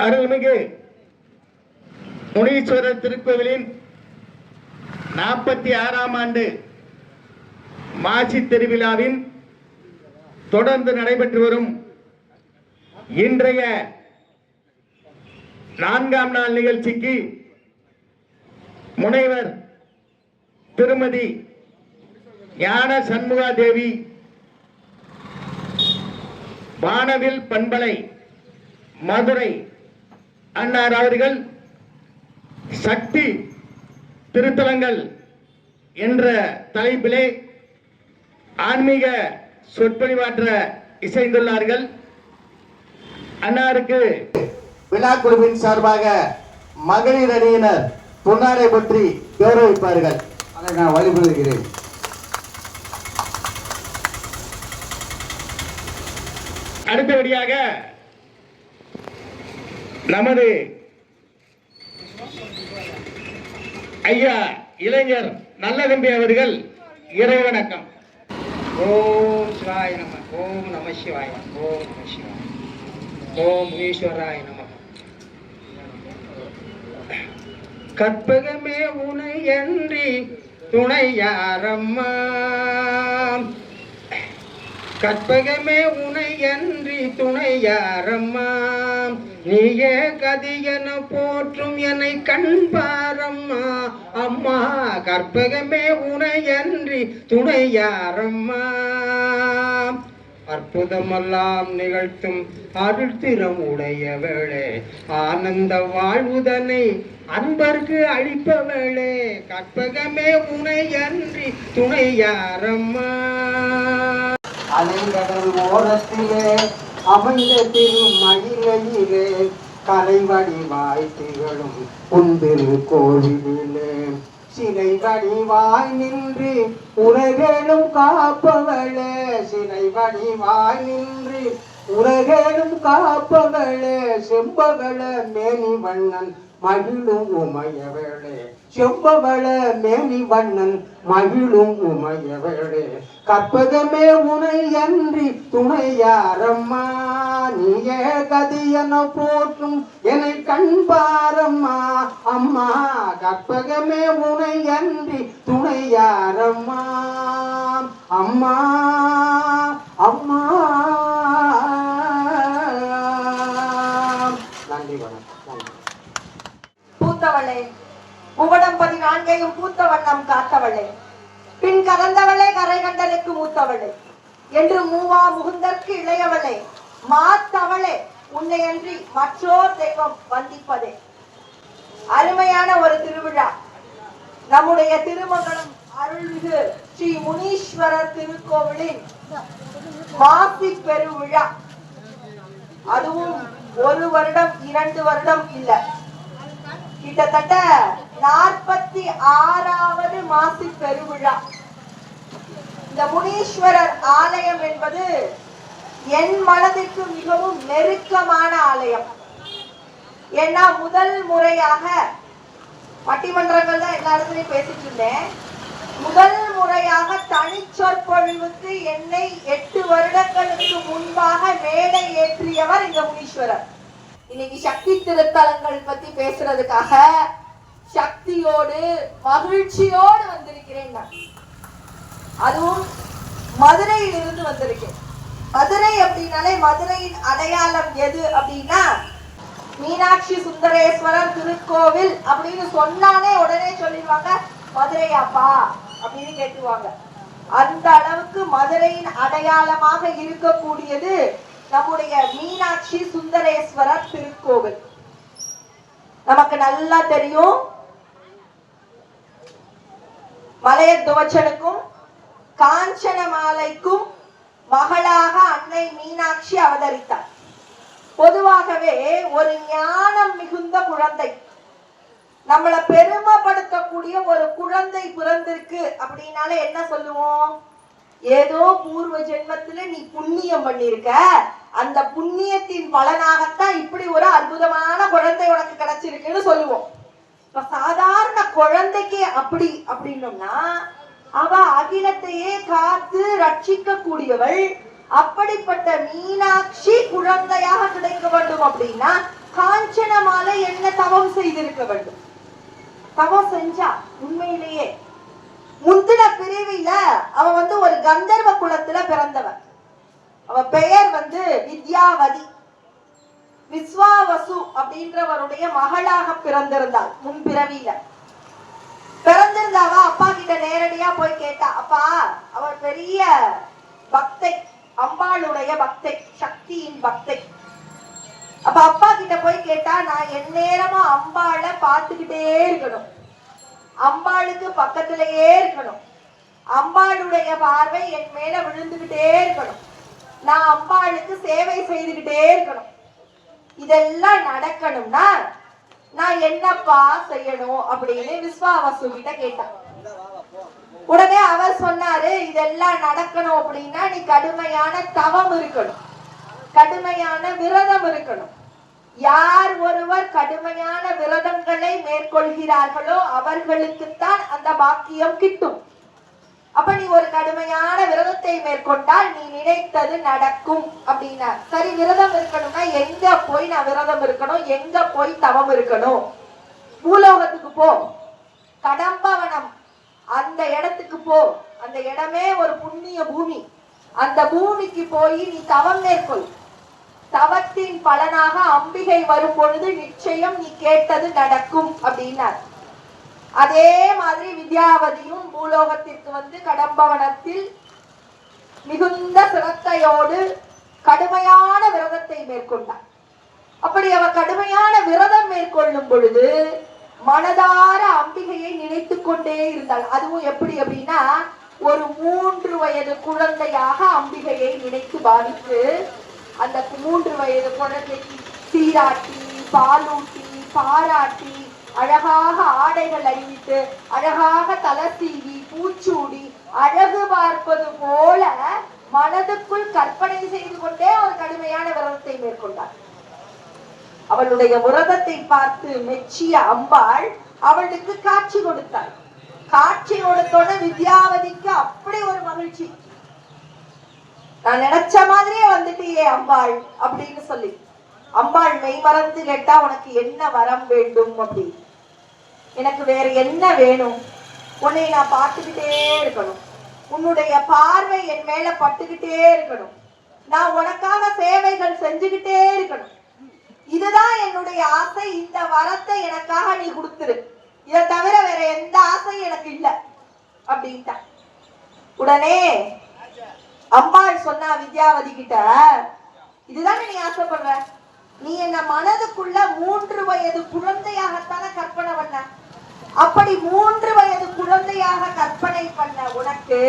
அருள்மிகு முனீஸ்வரர் திருக்கோவிலின் 46ஆம் ஆண்டு மாசி திருவிழாவின் தொடர்ந்து நடைபெற்று வரும் இன்றைய 4ஆம் நாள் நிகழ்ச்சிக்கு முனைவர் திருமதி ஞான சண்முகா தேவி வானவில் பண்பலை மதுரை அன்னார் அவர்கள் சக்தி திருத்தலங்கள் என்ற தலைப்பிலே ஆன்மீக சொற்பொழிவாற்ற இசைந்துள்ளார்கள். அன்னாருக்கு விழா குழுவின் சார்பாக மகளிர் அணியினர் பொன்னாடை பற்றி கௌரவிப்பார்கள். அதை நான் வழிபடுகிறேன். அடுத்தபடியாக நமது ஐயா இளைஞர் நல்லதம்பி அவர்கள் இறை வணக்கம். ஓம் சிவாய நம. ஓம் நம சிவாய. ஓம் நம சிவாய. ஓம் முனீஸ்வராய நம. கற்பகமே உனை அன்றி துணை யாரம்மா, கற்பகமே உனை அன்றி துணை யாரம்மா, நீயே கதியென போற்றும் என்னை கண்பாரம்மா அம்மா, கற்பகமே உனை அன்றி துணை யாரம்மா, அற்புதமெல்லாம் நிகழ்த்தும் அருள் திறம் உடையவளே, ஆனந்த வாழ்வுதனை அன்பர்க்கு அளிப்பவளே, கற்பகமே உனை அன்றி துணை யாரம்மா. அலைகடல் ஓரத்திலே அமைந்த திருமயிலே கலை வடிவாய் திகழும் உந்திரு கோவிலே, சிலை வடிவாய் நின்று உலகேடும் காப்பவளே, சிலை வடிவாய் நின்று உலகேடும் காப்பவளே, செம்பவள மேனி வண்ணன் மகிழும் உமையவளே, செம்பவள மேனி வண்ணன் மகிழும் உமையவளே, கற்பகமே உனை அன்றி துணை யாரம்மா, நீயே கதியென போற்றும் என்னை கண்பாரம்மா அம்மா, கற்பகமே உனை அன்றி துணை யாரம்மா அம்மா அம்மா. நன்றி வணக்கம். பூத்தவளே புவடம் 14 பூத்த வண்ணம் காத்தவளே, பின் கறந்தவளே கரை கண்டனுக்கு மூத்தவளே, என்று மூவா முகுந்தற்கு இளையவளே, மாத்தவளே உன்னை அன்றி மற்றோர் தெய்வம் வந்திப்பதே. அருமையான ஒரு திருவிழா, நம்முடைய திருமங்கலம் அருள்மிகு ஸ்ரீ முனீஸ்வரர் திருக்கோவிலின் மாசி பெருவிழா. அதுவும் 1 வருடம் 2 வருடம் இல்ல, கிட்டத்தட்ட 46வது மாசி பெருவிழா. இந்த முனீஸ்வரர் ஆலயம் என்பது என் மனதிற்கு மிகவும் நெருக்கமான ஆலயம். ஏன்னா முதல் முறையாக பட்டிமன்றங்கள் தான் எல்லா இடத்துலயும் பேசிட்டு இருந்தேன். முதல் முறையாக தனிச்சொற்பொழிவுக்கு என்னை 8 வருடங்களுக்கு முன்பாக மேடை ஏற்றியவர் இந்த முனீஸ்வரர். இன்னைக்கு சக்தி திருத்தலங்கள் பத்தி பேசுறதுக்காக சக்தியோடு மகிழ்ச்சியோடு வந்திருக்கிறேன் நான். அதுவும் மதுரையில் இருந்து வந்திருக்கேன். மதுரை அப்படின்னாலே மதுரையின் அடையாளம் எது அப்படின்னா மீனாட்சி சுந்தரேஸ்வரர் திருக்கோவில் அப்படின்னு சொன்னானே உடனே சொல்லிடுவாங்க மதுரையாப்பா அப்படின்னு கேட்டுவாங்க. அந்த அளவுக்கு மதுரையின் அடையாளமாக இருக்கக்கூடியது நம்முடைய மீனாட்சி சுந்தரேஸ்வரர் திருக்கோவில். நமக்கு நல்லா தெரியும், மலையத்துவச்சனுக்கும் காஞ்சன மாலைக்கும் மகளாக அன்னை மீனாட்சி அவதரித்தார். பொதுவாகவே ஒரு ஞானம் மிகுந்த குழந்தை, நம்மளை பெருமைப்படுத்தக்கூடிய ஒரு குழந்தை பிறந்திருக்கு அப்படின்னாலே என்ன சொல்லுவோம்? ஏதோ பூர்வ ஜென்மத்துல நீ புண்ணியம் பண்ணிருக்க, அந்த புண்ணியத்தின் பலனாகத்தான் இப்படி ஒரு அற்புதமான குழந்தை உனக்கு கிடைச்சிருக்குன்னு சொல்லுவோம். இப்ப சாதாரண குழந்தைக்கு அப்படி அப்படின்னோம்னா அவ அகிலத்தையே காத்து ரட்சிக்க கூடியவள். அப்படிப்பட்ட மீனாட்சி குழந்தையாக கிடைக்க வேண்டும் அப்படின்னா காஞ்சன மாலை என்ன தவம் செய்திருக்க வேண்டும்? தவம் செஞ்சா உண்மையிலேயே முந்தின பிரிவில அவன் ஒரு கந்தர்வ குலத்துல பிறந்தவன். அவ பெயர் வித்யாவதி. விஸ்வாவசு அப்படின்றவருடைய மகளாக பிறந்திருந்தாள். முன்பிறவியில பிறந்திருந்தாவ அப்பா கிட்ட நேரடியா போய் கேட்டா. அப்பா, அவர் பெரிய பக்தை, அம்பாளுடைய பக்தை, சக்தியின் பக்தை. அப்ப அப்பா கிட்ட போய் கேட்டா, நான் எந்நேரமா அம்பாளை பார்த்துக்கிட்டே இருக்கணும், அம்பாளுக்கு பக்கத்திலேயே இருக்கணும், அம்பாளுடைய பார்வை என் மேல விழுந்துகிட்டே இருக்கணும், நான் அம்பாளுக்கு சேவை செய்துகிட்டே இருக்கணும். இதெல்லாம் நடக்கணும்னா நான் என்னப்பா செய்யணும் அப்படின்னு விஸ்வாவசு கிட்ட கேட்டான். உடனே அவர் சொன்னாரு, இதெல்லாம் நடக்கணும் அப்படின்னா நீ கடுமையான தவம் இருக்கணும், கடுமையான விரதம் இருக்கணும். யார் ஒருவர் கடுமையான விரதங்களை மேற்கொள்கிறார்களோ அவர்களுக்குத்தான் அந்த பாக்கியம் கிட்டும். அப்ப நீ ஒரு கடுமையான விரதத்தை மேற்கொண்டால் நீ நினைத்தது நடக்கும் அப்படின்னா. சரி, விரதம் இருக்கணும்னா எங்க போய் நான் விரதம் இருக்கணும், எங்க போய் தவம் இருக்கணும்? பூலோகத்துக்கு போ, கடம்பவனம் அந்த இடத்துக்கு போ. அந்த இடமே ஒரு புண்ணிய பூமி. அந்த பூமிக்கு போய் நீ தவம் மேற்கொள். தவத்தின் பலனாக அம்பிகை வரும் பொழுது நிச்சயம் நீ கேட்டது நடக்கும் அப்படின்னார். அதே மாதிரி வித்யாவதியும் பூலோகத்திற்கு கடம்பவனத்தில் மிகுந்த சிரத்தையோடு கடுமையான விரதத்தை மேற்கொண்டார். அப்படி அவ கடுமையான விரதம் மேற்கொள்ளும் பொழுது மனதார அம்பிகையை நினைத்து கொண்டே இருந்தாள். அதுவும் எப்படி அப்படின்னா, ஒரு 3 வயது குழந்தையாக அம்பிகையை நினைத்து பாவித்து அந்த 3 வயது குழந்தைக்கு சீராட்டி, பாலூட்டி, பாராட்டி, அழகாக ஆடைகள் அணிவித்து, அழகாக தலை சீவி, பூச்சூடி, அழகு பார்ப்பது போல மனதுக்குள் கற்பனை செய்து கொண்டே ஒரு கடுமையான விரதத்தை மேற்கொண்டார். அவளுடைய விரதத்தை பார்த்து மெச்சிய அம்பாள் அவளுக்கு காட்சி கொடுத்தாள். காட்சி கொடுத்தோட வித்யாவதிக்கு அப்படி ஒரு மகிழ்ச்சி. நான் நினைச்ச மாதிரியே வந்துட்டியே அம்பாள் அப்படின்னு சொல்லி அம்பாள் மெய் மறந்து கேட்டா, உனக்கு என்ன வரம் வேண்டும் அப்படி? எனக்கு வேற என்ன வேணும்? உன்னை நான் பார்த்துக்கிட்டே இருக்கணும், உன்னுடைய பார்வை என் மேல பட்டுக்கிட்டே இருக்கணும், நான் உனக்காக சேவைகள் செஞ்சுக்கிட்டே இருக்கணும், இதுதான் என்னுடைய ஆசை. இந்த வரத்தை எனக்காக நீ கொடுத்துரு, இதை தவிர வேற எந்த ஆசையும் எனக்கு இல்லை அப்படின்ட்டா. உடனே அம்பாள் சொன்னா வித்யாவதி கிட்ட, இதுதானே நீ ஆசைப்படுற? நீ என்ன மனதுக்குள்ள 3 வயது குழந்தையாகத்தான கற்பனை பண்ண. அப்படி 3 வயது குழந்தையாக கற்பனை பண்ண உனக்கு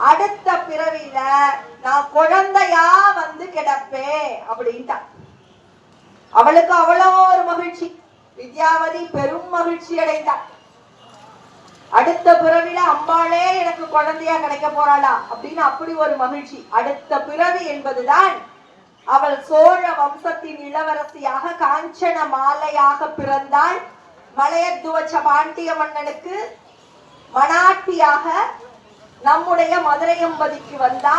அடுத்த பிறவில நான் குழந்தையா கிடப்பேன் அப்படின்ட்டா. அவளுக்கு அவ்வளோ ஒரு மகிழ்ச்சி. வித்யாவதி பெரும் மகிழ்ச்சி அடைந்தாள். அடுத்த பிறவில அம்பாளே எனக்கு குழந்தையா கிடைக்க போறாளா அப்படின்னு அப்படி ஒரு மகிழ்ச்சி. அடுத்த பிறவி என்பதுதான் அவள் சோழ வம்சத்தின் இளவரசியாக காஞ்சன மாலையாக பிறந்தாள். மலையத்துவச்ச பாண்டிய மன்னனுக்கு மனாட்டியாக நம்முடைய மதுரையம்பதிக்கு வந்தா.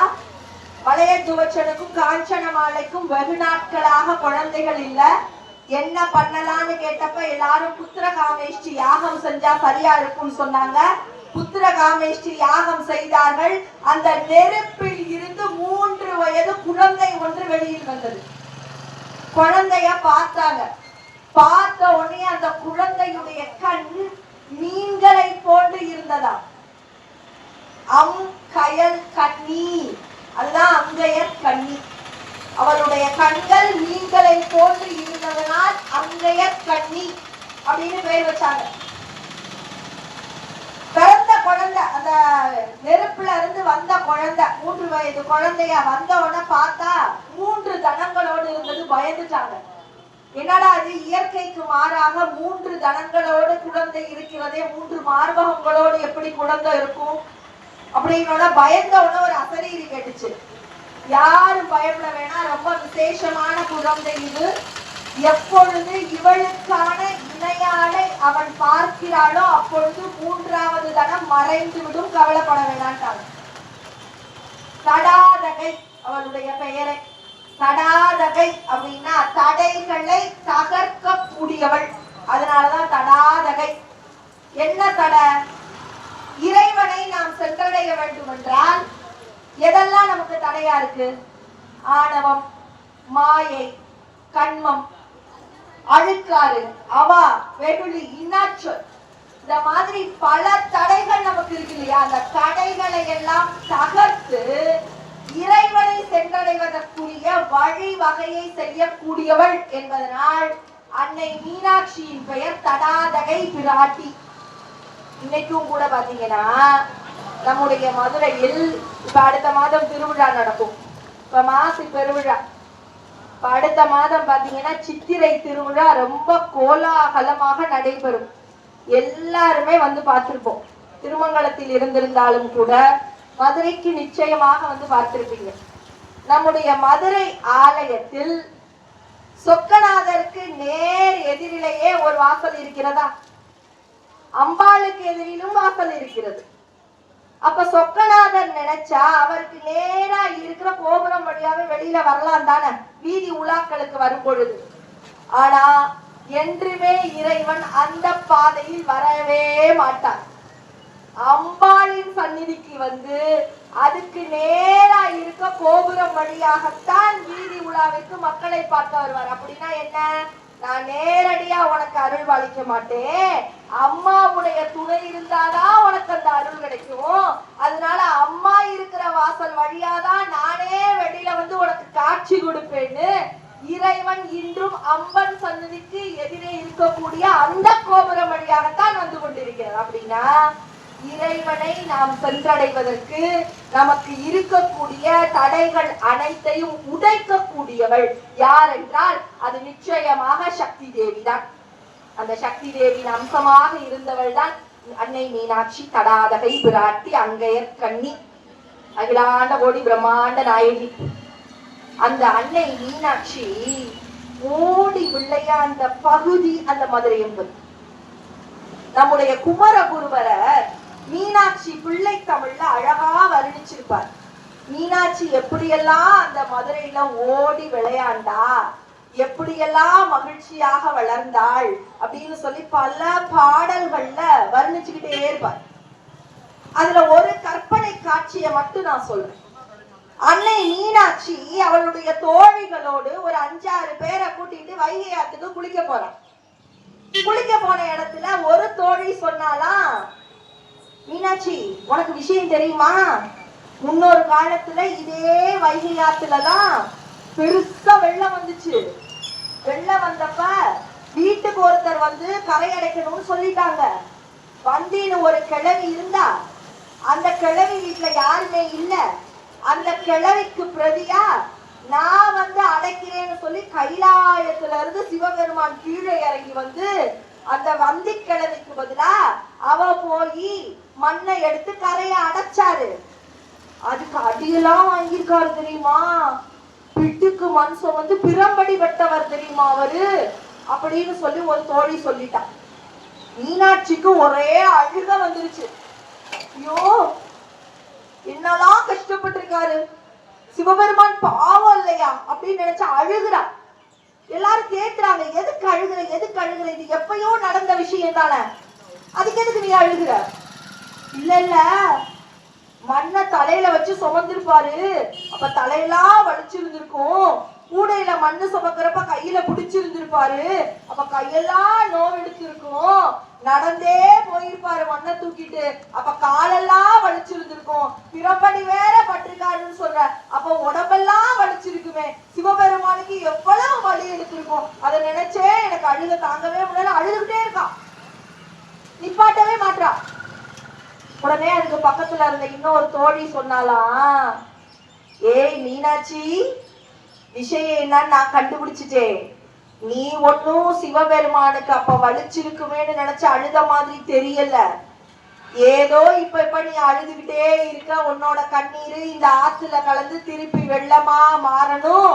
மலையத்துவச்சனுக்கும் காஞ்சன மாலைக்கும் வெகு நாட்களாக குழந்தைகள் இல்ல. என்ன பண்ணலான்னு கேட்டப்ப எல்லாரும் புத்திர காமேஷ்டி யாகம் செஞ்சா சரியா இருக்கும்னு சொன்னாங்க. புத்திர காமேஷ்டி யாகம் செய்தார்கள். அந்த நெருப்பில் இருந்து 3 வயது குழந்தை ஒன்று வெளியில் வந்தது. குழந்தைய பார்த்தாங்க. பார்த்த உடனே அந்த குழந்தையுடைய கண் மீன்களை போன்று இருந்ததா. கயல் கண்ணி, அதுதான் அங்கையர் கண்ணி. அவருடைய கண்கள் மீன்களை போன்று இருந்ததனால் அங்கையர் கண்ணி அப்படின்னு பெயர் வச்சாங்க. பிறந்த குழந்தை, அந்த நெருப்புல இருந்து வந்த குழந்தை, 3 வயது குழந்தைய வந்தவன பார்த்தா 3 தனங்களோடு இருந்தது. பயந்துட்டாங்க. என்னடா அது, இயற்கைக்கு மாறாக 3 தனங்களோடு குழந்தை இருக்கிறதே, 3 மார்பகங்களோடு எப்படி குழந்தை இருக்கும் அப்படின்னோட பயந்தவன ஒரு அசரீரி கேட்டுச்சு. யாரும் பயப்பட வேணாம், ரொம்ப விசேஷமான குழந்தை இது. எப்பொழுது இவளுக்கான இணையாளை அவன் பார்க்கிறாளோ அப்பொழுது 3வது தனம் மறைந்து விடும், கவலைப்பட வேணான்ட்டாங்க. சடாதகை அவளுடைய பெயரை. தடாதகை அப்படின்னா தடைகளை தகர்க்க கூடியவள். அதனாலதான் தடாதகை. என்ன தடை? இறைவனை நாம் சென்றடைய வேண்டும் என்றால் எதெல்லாம் நமக்கு தடையா இருக்கு? ஆணவம், மாயை, கண்மம், அழுக்காறு, அவா, வெகுளி, இன்னாச்சொல், இந்த மாதிரி பல தடைகள் நமக்கு இருக்கு இல்லையா? அந்த தடைகளை எல்லாம் தகர்த்து இறைவனை சென்றடைவதற்குரிய வழிவகையை செய்யக்கூடியவள் என்பதனால் அன்னை மீனாட்சியின் பெயர் தடாதகை பிராட்டி. இன்னைக்கும் கூட பாத்தீங்கன்னா நம்முடைய மதுரையில் இப்ப அடுத்த மாதம் திருவிழா நடக்கும். இப்ப மாசி பெருவிழா. இப்ப அடுத்த மாதம் பாத்தீங்கன்னா சித்திரை திருவிழா ரொம்ப கோலாகலமாக நடைபெறும். எல்லாருமே வந்து பார்த்திருப்போம். திருமங்கலத்தில் இருந்திருந்தாலும் கூட மதுரைக்கு நிச்சயமாக வந்து பார்த்திருப்பீங்க. நம்முடைய மதுரை ஆலயத்தில் சொக்கநாதருக்கு நேர் எதிரிலேயே ஒரு வாசல் இருக்கிறதா? அம்பாளுக்கு எதிரிலும் வாசல் இருக்கிறது. அப்ப சொக்கநாதர் நினைச்சா அவருக்கு நேரா இருக்கிற கோபுரம் வழியாவே வெளியில வரலாம் தானே, வீதி உலாக்களுக்கு வரும் பொழுது. ஆனா என்றுமே இறைவன் அந்த பாதையில் வரவே மாட்டார். அம்பாளின் சந்நிதிக்கு வந்து அதுக்கு நேரா இருக்க கோபுரம் வழியாகத்தான் வீதி உலாவிற்கு மக்களை பார்க்க வருவார். அப்படின்னா என்ன? நான் நேரடியா உனக்கு அருள் பாலிக்க மாட்டேன், அம்மாவுடைய துணை இருந்தாதான் உனக்கு அந்த அருள் கிடைக்கும். அதனால அம்மா இருக்கிற வாசல் வழியாதான் நானே வெளியில வந்து உனக்கு காட்சி கொடுப்பேன்னு இறைவன் இன்றும் அம்பன் சன்னதிக்கு எதிரே இருக்கக்கூடிய அந்த கோபுரம் வழியாகத்தான் வந்து கொண்டிருக்கிறார். அப்படின்னா இறைவனை நாம் சென்றடைவதற்கு நமக்கு இருக்கக்கூடிய தடைகள் அனைத்தையும் உடைக்கக்கூடியவள் யார் என்றால் அது நிச்சயமாக சக்தி தேவி தான். அந்த சக்தி தேவியின் அம்சமாக இருந்தவள் தான் அன்னை மீனாட்சி தடாதகை பிராட்டி அங்கையர் கண்ணி அகிலாண்ட கோடி பிரம்மாண்ட நாயகி. அந்த அன்னை மீனாட்சி ஓடி விளையாண்ட பகுதி அந்த மதுரை என்பது. நம்முடைய குமரகுருவரர் மீனாட்சி பிள்ளை தமிழ்ல அழகா வர்ணிச்சிருப்பார். மீனாட்சி எப்படியெல்லாம் அந்த மதுரையில ஓடி விளையாண்டா, எப்படியெல்லாம் மகிழ்ச்சியாக வளர்ந்தாள் அப்படின்னு சொல்லி பல பாடல்கள்ல வர்ணிச்சுக்கிட்டே இருப்பார். அதுல ஒரு கற்பனை காட்சியை மட்டும் நான் சொல்றேன். அன்னை மீனாட்சி அவளுடைய தோழிகளோடு ஒரு 5-6 பேரை கூட்டிட்டு வைகை ஆத்துக்கு குளிக்க போறான். குளிக்க போன இடத்துல ஒரு தோழி சொன்னாலாம், மீனாட்சி உனக்கு விஷயம் தெரியுமா? முன்னொரு காலத்துல இதே வைகை ஆத்துலதான் பெருசா வெள்ளம் வந்துச்சு. வெள்ளம் வந்தப்ப வீட்டுக்கு ஒருத்தர் வந்து கரை அடைக்கணும்னு சொல்லிட்டாங்க. வந்தின்னு ஒரு கிழவி இருந்தா, அந்த கிழவி வீட்டுல யாருமே இல்ல. அந்த கிழவிக்கு பிரதியா நான் வந்து அடைக்கிறேன்னு சொல்லி கைலாயத்துல இருந்து சிவபெருமான் கீழே இறங்கி வந்து அந்த வந்தி கிழவிக்கு பதிலா அவ போய் மண்ணை எடுத்து கரையை அடைச்சாரு. அதுக்கு அடியெல்லாம் வாங்கியிருக்காரு தெரியுமா? பிட்டுக்கு மனுஷன் வந்து பிரம்படி வெட்டவர் தெரியுமா அவரு அப்படின்னு சொல்லி ஒரு தோழி சொல்லிட்டா. மீனாட்சிக்கு ஒரே அழுக வந்துருச்சு. ஐயோ என்னெல்லாம் கஷ்டப்பட்டிருக்காரு சிவபெருமான், பாவம் இல்லையா அப்படின்னு நினைச்சா அழுகுறா. எல்லாரும் கேட்கிறாங்க, எதுக்கு அழுகுற எதுக்கு அழுகுற, இது எப்பயோ நடந்த விஷயம் தானே, அதுக்கு எதுக்கு நீ அழுகுற? இல்ல இல்ல மண்ணை தலையில வச்சு சுமந்திருப்பாரு, அப்ப தலையெல்லாம் வலிச்சிருந்திருக்கும். கூடையில மண்ணு சுமக்கிறப்ப கையில பிடிச்சிருந்திருப்பாரு, அப்ப கையெல்லாம் நோவெடுத்திருக்கும். நடந்தே போயிருப்பாரு மண்ணை தூக்கிட்டு, அப்ப காலெல்லாம் வலிச்சிருந்திருக்கும். பிறப்படி வேற பட்டிருக்காருன்னு சொல்ற, அப்ப உடம்பெல்லாம் வலிச்சிருக்குமே, சிவபெருமானுக்கு எவ்வளவு வலி எடுத்திருக்கும். அதை நினைச்சே எனக்கு அழுக தாங்கவே முடியல. அழுதுகிட்டே இருக்கான், நிப்பாட்டவே மாட்டா. உடனே அதுக்கு பக்கத்துல இருந்த இன்னொரு தோழி சொன்னாலாம், ஏய் மீனாட்சி, விஷயம் என்னன்னு நான் கண்டுபிடிச்சிட்டேன். நீ ஒன்னும் சிவபெருமானுக்கு அப்ப வலிச்சிருக்குமேன்னு நினைச்ச அழுத மாதிரி தெரியல. ஏதோ இப்ப நீ அழுதுகிட்டே இருக்க. உன்னோட கண்ணீரு இந்த ஆத்துல கலந்து திருப்பி வெள்ளமா மாறணும்.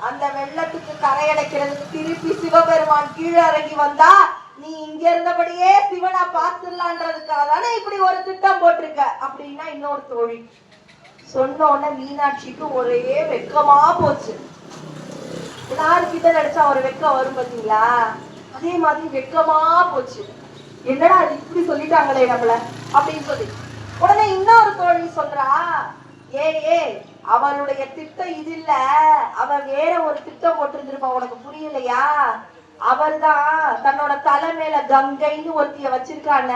அந்த வெள்ளத்துக்கு கரையடைக்கிறதுக்கு திருப்பி சிவபெருமான் கீழே இறங்கி வந்தா நீ இங்க இருந்தபடியே சிவனை பார்த்துடலான்றதுக்காக தானே இப்படி ஒரு திட்டம் போட்டிருக்க அப்படின்னா இன்னொரு தோழி சொன்ன உடனே மீனாட்சிக்கு ஒரே வெக்கமா போச்சு. எல்லாருக்கிட்ட நினைச்சா ஒரு வெக்கம் வரும் பாத்தீங்களா? அதே மாதிரி வெக்கமா போச்சு. என்னடா அது இப்படி சொல்லிட்டாங்களே நம்மள அப்படின்னு சொல்லி உடனே இன்னொரு தோழி சொல்றா, ஏ அவளுடைய திட்டம் இது இல்ல, அவ வேற ஒரு திட்டம் போட்டிருந்திருப்பா, உனக்கு புரியலையா? அவர்தான் தன்னோட தலை மேல கங்கைன்னு ஒருத்திய வச்சிருக்கான.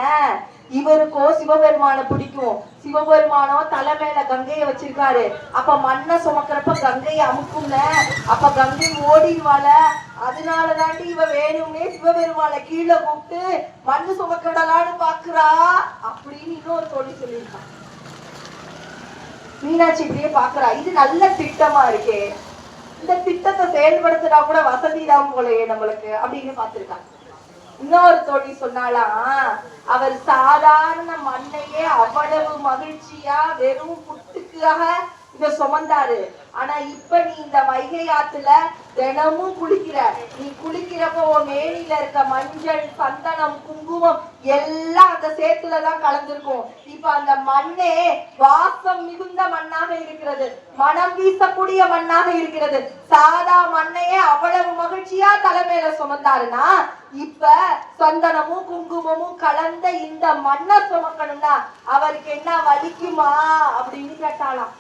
இவருக்கோ சிவபெருமான பிடிக்கும், சிவபெருமானோ தலை மேல கங்கைய வச்சிருக்காரு. அப்ப மண்ணை சுமக்கிறப்ப கங்கையை அமுக்கும்ல, அப்ப கங்கை ஓடிடுவாள. அதனாலதாண்டி இவ வேணும்னே சிவபெருமான கீழே கூப்பிட்டு மண்ணு சுமக்கிடலான்னு பாக்குறா அப்படின்னு இன்னொரு தோழி சொல்லியிருக்கான். மீனாட்சி இப்படியே பாக்குறா, இது நல்ல திட்டமா இருக்கே, இந்த திட்டத்தை செயல்படுத்தினா கூட வசதி தான் போலயே நம்மளுக்கு அப்படின்னு பாத்துருக்காங்க. இன்னொரு தோழி சொன்னாலாம், அவர் சாதாரண மண்ணையே அவ்வளவு மகிழ்ச்சியா வெறும் புட்டுக்காக இத சுமந்தாரு. ஆனா இப்ப நீ இந்த வைகை ஆத்துல தினமும் குளிக்கிற, நீ குளிக்கிறப்போ உன் மேனில இருக்க மஞ்சள், சந்தனம், குங்குமம் எல்லாம் அந்த சேத்துலதான் கலந்திருக்கும். இப்ப அந்த மண்ணே வாசம் மிகுந்த மண்ணாக இருக்கிறது, மனம் வீசக்கூடிய மண்ணாக இருக்கிறது. சாதா மண்ணையே அவ்வளவு மகிழ்ச்சியா தலைமையில சுமந்தாருன்னா, இப்ப சந்தனமும் குங்குமமும் கலந்த இந்த மண்ணை சுமக்கணும்னா அவருக்கு என்ன வலிக்குமா அப்படின்னு கேட்டாலாம்.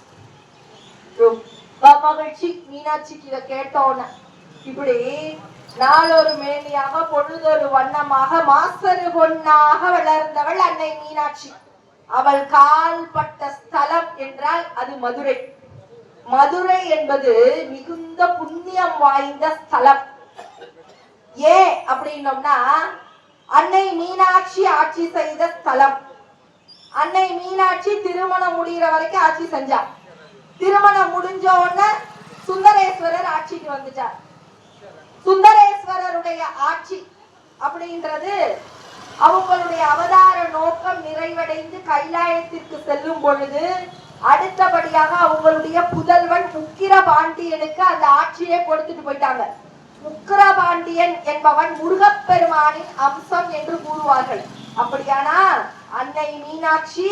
ரொம்ப மகிழ்ச்சி மீனாட்சிக்கு இதை கேட்டோன்னு. இப்படி நாளொரு மேனியாக பொழுதொரு வண்ணமாக மாசரு பொன்னாக வளர்ந்தவள் அன்னை மீனாட்சி. அவள் கால்பட்ட ஸ்தலம் என்றால் அது மதுரை. மதுரை என்பது மிகுந்த புண்ணியம் வாய்ந்த ஸ்தலம். ஏன் அப்படின்னோம்னா, அன்னை மீனாட்சி ஆட்சி செய்த ஸ்தலம். அன்னை மீனாட்சி திருமணம் முடிகிற வரைக்கும் ஆட்சி செஞ்சா. திருமணம் முடிஞ்ச உடனே சுந்தரேஸ்வரர் ஆட்சிக்கு வந்துட்டார். சுந்தரேஸ்வரருடைய ஆட்சி அப்படின்றது அவங்களுடைய அவதார நோக்கம் நிறைவடைந்து கைலாயத்திற்கு செல்லும் பொழுது அடுத்தபடியாக அவங்களுடைய புதல்வன் உக்கிரபாண்டியனுக்கு அந்த ஆட்சியை கொடுத்துட்டு போயிட்டாங்க. உக்கிரபாண்டியன் என்பவன் முருகப்பெருமானின் அம்சம் என்று கூறுவார்கள். அப்படியானா அன்னை மீனாட்சி,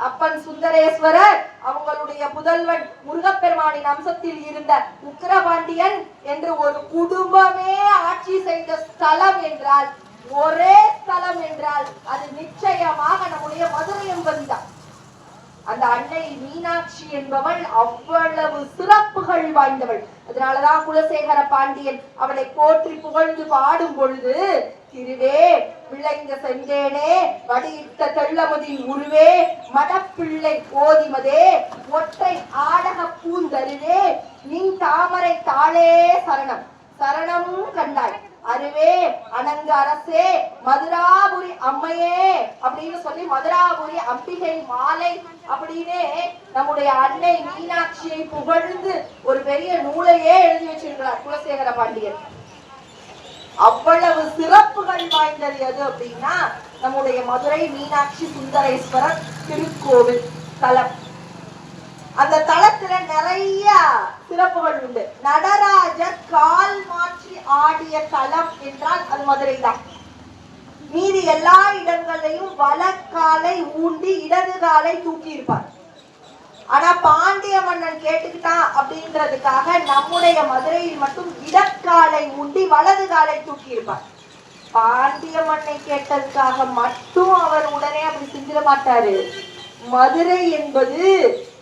அப்பன் சுந்தரேஸ்வரர், அவங்களுடைய புதல்வன் முருகப்பெருமானின் அம்சத்தில் இருந்த உக்கிரபாண்டியன் என்று ஒரு குடும்பமே ஆட்சி செய்த ஸ்தலம் என்றால், ஒரே ஸ்தலம் என்றால் அது நிச்சயமாக நம்முடைய மதுரை என்பதுதான். அந்த அன்னை மீனாட்சி என்பவள் அவ்வளவு சிறப்புகள் வாய்ந்தவள். அதனாலதான் குலசேகர பாண்டியன் அவளை போற்றி புகழ்ந்து பாடும் பொழுது, திருவே விளைந்த செந்தேனே வடியிட்ட தெள்ளமுதின் உருவே மடப்பிள்ளை போதிமதே ஒற்றை ஆடக பூந்தருவே நின் தாமரை தாளே சரணம் சரணம் கண்டாய் அருவே அனங்க அரசே மதுராபுரி அம்மையே அப்படின்னு சொல்லி மதுராபுரி அம்பிகை மாலை அப்படின்னு நம்முடைய அன்னை மீனாட்சியை புகழ்ந்து ஒரு பெரிய நூலையே எழுதி வச்சிருக்கிறார் குலசேகர பாண்டியன். அவ்வளவு சிறப்புகள் வாய்ந்தது எது அப்படின்னா நம்முடைய மதுரை மீனாட்சி சுந்தரேஸ்வரர் திருக்கோவில் தலம். அந்த தலத்துல நிறைய சிறப்புகள் உண்டு. நடராஜர் கால் மாற்றி ஆடிய தலம் என்றால் அது மதுரை தான். மீதி எல்லா இடங்களையும் வலக்காலை ஊண்டி இடது காலை தூக்கி இருப்பார். ஆனா பாண்டிய மன்னன் கேட்டுக்கிட்டான் அப்படின்றதுக்காக நம்முடைய மதுரையில் மட்டும் இடக்காலை ஊண்டி வலது காலை தூக்கி இருப்பார். பாண்டிய மன்னை கேட்டதுக்காக மட்டும் அவர் உடனே அப்படி செஞ்சிட மாட்டாரு. மதுரை என்பது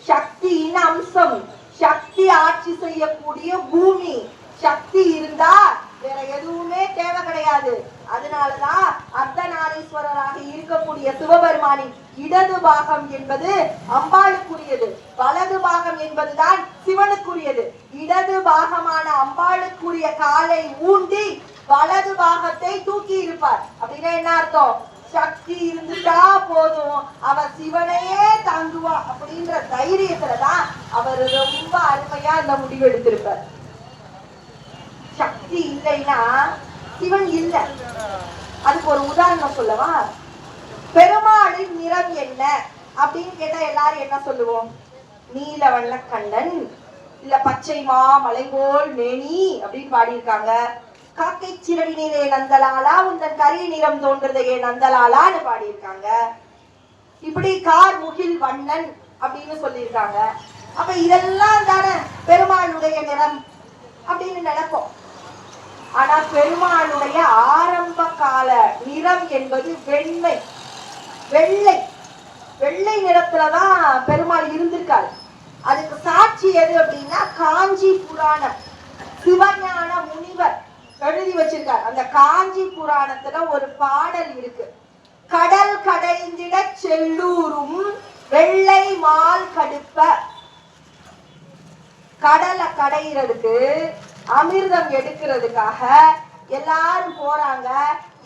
சக்தியின் அம்சம், சக்தி ஆட்சி செய்யக்கூடிய பூமி. சக்தி இருந்தா வேற எதுவுமே தேவை கிடையாது. அதனாலதான் அர்த்தநாரீஸ்வரராக இருக்கக்கூடிய சிவபெருமானின் இடது பாகம் என்பது அம்பாளுக்குரியது, வலது பாகம் என்பதுதான் சிவனுக்குரியது. இடது பாகமான அம்பாளுக்குரிய காலை ஊண்டி வலது பாகத்தை தூக்கி இருப்பார். அப்படின்னா என்ன அர்த்தம்? சக்தி இருந்துட்டா போதும், அவர் சிவனையே தாங்குவா அப்படின்ற தைரியத்துலதான் அவர் ரொம்ப அருமையா அந்த முடிவு எடுத்திருப்பார். சக்தி இல்லைன்னா சிவன் இல்ல. அதுக்கு ஒரு உதாரணம் சொல்லவா? பெருமாளின் நிறம் என்ன அப்படின்னு கேட்டா எல்லாரும் என்ன சொல்லுவோம்? நீல வண்ண கண்ணன், இல்ல பச்சை மாமலை போல் மேனி அப்படின்னு பாடியிருக்காங்க. காக்கை சிறடி நீரே நந்தலாலா உந்தன் கரிய நிறம் தோன்றுதையே நந்தலாலான்னு பாடியிருக்காங்க. இப்படி கார் முகில் வண்ணன் அப்படின்னு சொல்லியிருக்காங்க. அப்ப இதெல்லாம் தானே பெருமாளுடைய நிறம் அப்படின்னு நினைப்போம். ஆனா பெருமாளுடைய ஆரம்ப கால நிறம் என்பது வெண்மை, வெள்ளை. வெள்ளை நிறத்துலதான் பெருமாள் இருந்திருக்காரு. அதுக்கு சாட்சி எது அப்படின்னா காஞ்சி புராணம். சிவஞான முனிவர் எழுதி வச்சிருக்கார். அந்த காஞ்சி புராணத்துல ஒரு பாடல் இருக்கு. கடல் கடைந்திட செல்லூரும் வெள்ளை மால் கடுப்ப. கடலை கடைகிறதுக்கு, அமிர்தம் எடுக்கிறதுக்காக எல்லாரும் போறாங்க.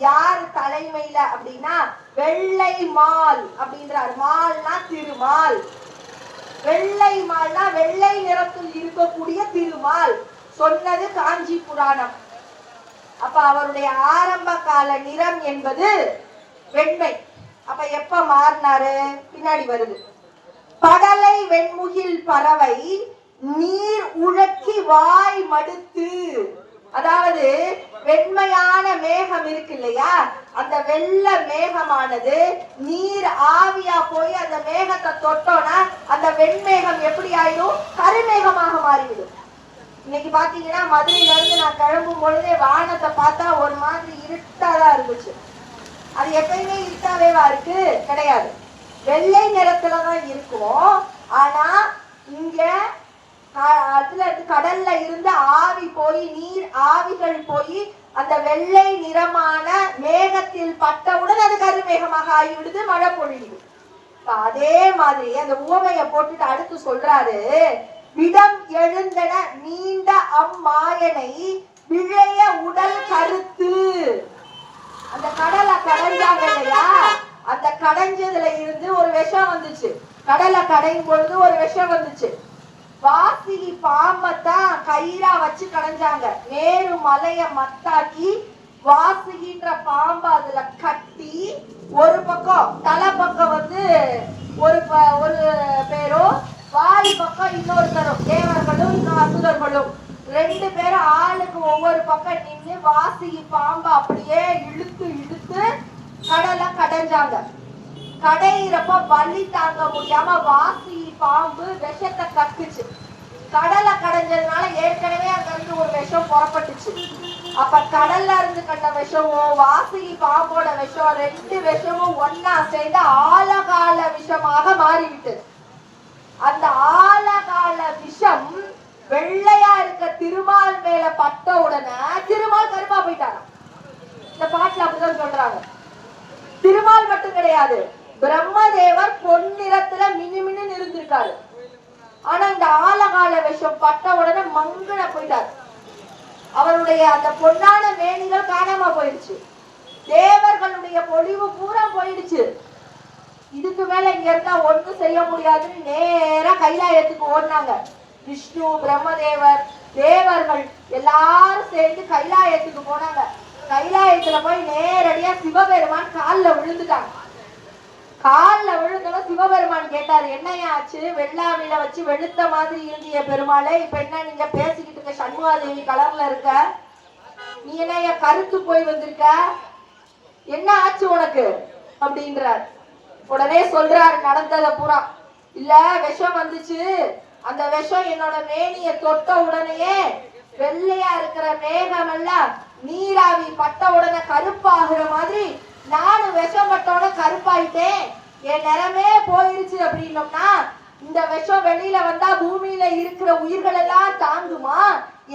யாரு தலைமையில அப்படின்னா வெள்ளை மால் அப்படின்றார். மால்னா திருமால். வெள்ளை மால்னா வெள்ளை நிறத்தில் இருக்கக்கூடிய திருமால். சொன்னது காஞ்சி புராணம். அப்ப அவருடைய ஆரம்ப கால நிறம் என்பது வெண்மை. அப்ப எப்ப மாறினாரு? பின்னாடி வருது. படலை வெண்முகில் பறவை நீர் உழக்கி வாய் மடுத்து. அதாவது வெண்மையான மேகம் இருக்கு இல்லையா, அந்த வெள்ளை மேகமானது நீர் ஆவியா போய் அந்த மேகத்தை தொட்டோன்னா அந்த வெண்மேகம் எப்படி ஆயிடும்? கருமேகமாக மாறிவிடும். இன்னைக்கு பாத்தீங்கன்னா மதுரையில இருந்து நான் கிளம்பும் பொழுதே வானத்தை பார்த்தா ஒரு மாதிரி இருட்டாதான் இருந்துச்சு. அது எப்பயுமே இருட்டாவேவா இருக்கு? கிடையாது. வெள்ளை நிறத்துலதான் இருக்கும். ஆனா இங்க அதுல கடல்ல இருந்து ஆவி போய், நீர் ஆவிகள் போய் அந்த வெள்ளை நிறமான மேகத்தில் பட்டவுடன் அது கருமேகமாக ஆகிவிடுது, மழை பொழியுது. அதே மாதிரி அந்த உவமையை போட்டுட்டு அடுத்து சொல்றாரு, விடம் எழுந்தன நீண்ட அம்மாயனை விழைய உடல் கருத்து. அந்த கடலை கடைஞ்சாங்க இல்லையா, அந்த கடைஞ்சதுல இருந்து ஒரு விஷம் வந்துச்சு. கடலை கடையும் பொழுது ஒரு விஷம் வந்துச்சு. வாசிகி பாம்பத்தான் கயிறா வச்சு கடைஞ்சாங்க. மேரு மலைய மத்தாக்கி வாசிகின்ற பாம்பை அதுல கட்டி, ஒரு பக்கம் தலை பக்கம் வந்து ஒரு பேரும், வாய் பக்கம் இன்னொருத்தரும், தேவர்களும் இன்னும் அசுரர்களும், ரெண்டு பேரும் ஆளுக்கு ஒவ்வொரு பக்கம் நின்று வாசிகி பாம்பை அப்படியே இழுத்து இழுத்து கடலை கடைஞ்சாங்க. கடையிறப்ப வலி தாங்க முடியாம வாசி பாம்பு விஷத்தை கக்குச்சு. கடலை கடைஞ்சதுனால ஏற்கனவே அங்க இருந்து ஒரு விஷம் புறப்பட்டுச்சு. அப்ப கடல்ல இருந்து கண்ட விஷமும் வாசிகி பாம்போட விஷம், ரெண்டு விஷமும் ஒன்னா சேர்ந்து ஆழகால விஷமாக மாறிவிட்டது. அந்த ஆழகால விஷம் வெள்ளையா இருக்க திருமால் மேல பட்ட உடனே திருமால் கருப்பா போயிட்டாங்க. இந்த பாட்டுல அப்படிதான் சொல்றாங்க. திருமால் மட்டும் கிடையாது, பிரம்மதேவர் பொன்னிறத்துல மினுமினு இருந்திருக்காரு. ஆனா இந்த ஆழகால விஷம் பட்ட உடனே மங்குன போயிட்டார். அவருடைய அந்த பொன்னான மேனிகள் காணாம போயிடுச்சு. தேவர்களுடைய பொலிவு பூரா போயிடுச்சு. இதுக்கு மேல இங்க இருந்தா ஒண்ணும் செய்ய முடியாதுன்னு நேரா கைலாயத்துக்கு ஓடினாங்க. விஷ்ணு, பிரம்மதேவர், தேவர்கள் எல்லாரும் சேர்ந்து கைலாயத்துக்கு போனாங்க. கைலாயத்துல போய் நேரடியா சிவபெருமான் காலில் விழுந்துட்டாங்க. காலில் விழுந்தோம். சிவபெருமான் கேட்டாரு, என்னையா ஆச்சு? வெள்ளாவில வச்சு வெளுத்த மாதிரி இருந்திய பெருமாளே, இப்ப என்ன நீங்க பேசிக்கிட்டு இருக்க சண்முகாதேவி கலர்ல இருக்க, நீ என்ன கருத்து போய் வந்திருக்க, என்ன ஆச்சு உனக்கு அப்படின்றார். உடனே சொல்றாரு நடந்தத பூரா. இல்ல விஷம் வந்துச்சு, அந்த விஷம் என்னோட மேனிய தொட்ட உடனேயே வெள்ளையா இருக்கிற மேகம் எல்லாம் நீராவி பட்ட உடனே கருப்பாகிற மாதிரி நானும் விஷம் பட்டோட கருப்பாயிட்டேன், என் நிறமே போயிருச்சு அப்படின்னோம்னா இந்த விஷம் வெளியில வந்தா பூமியில இருக்கிற உயிர்கள் எல்லாம் தாங்குமா?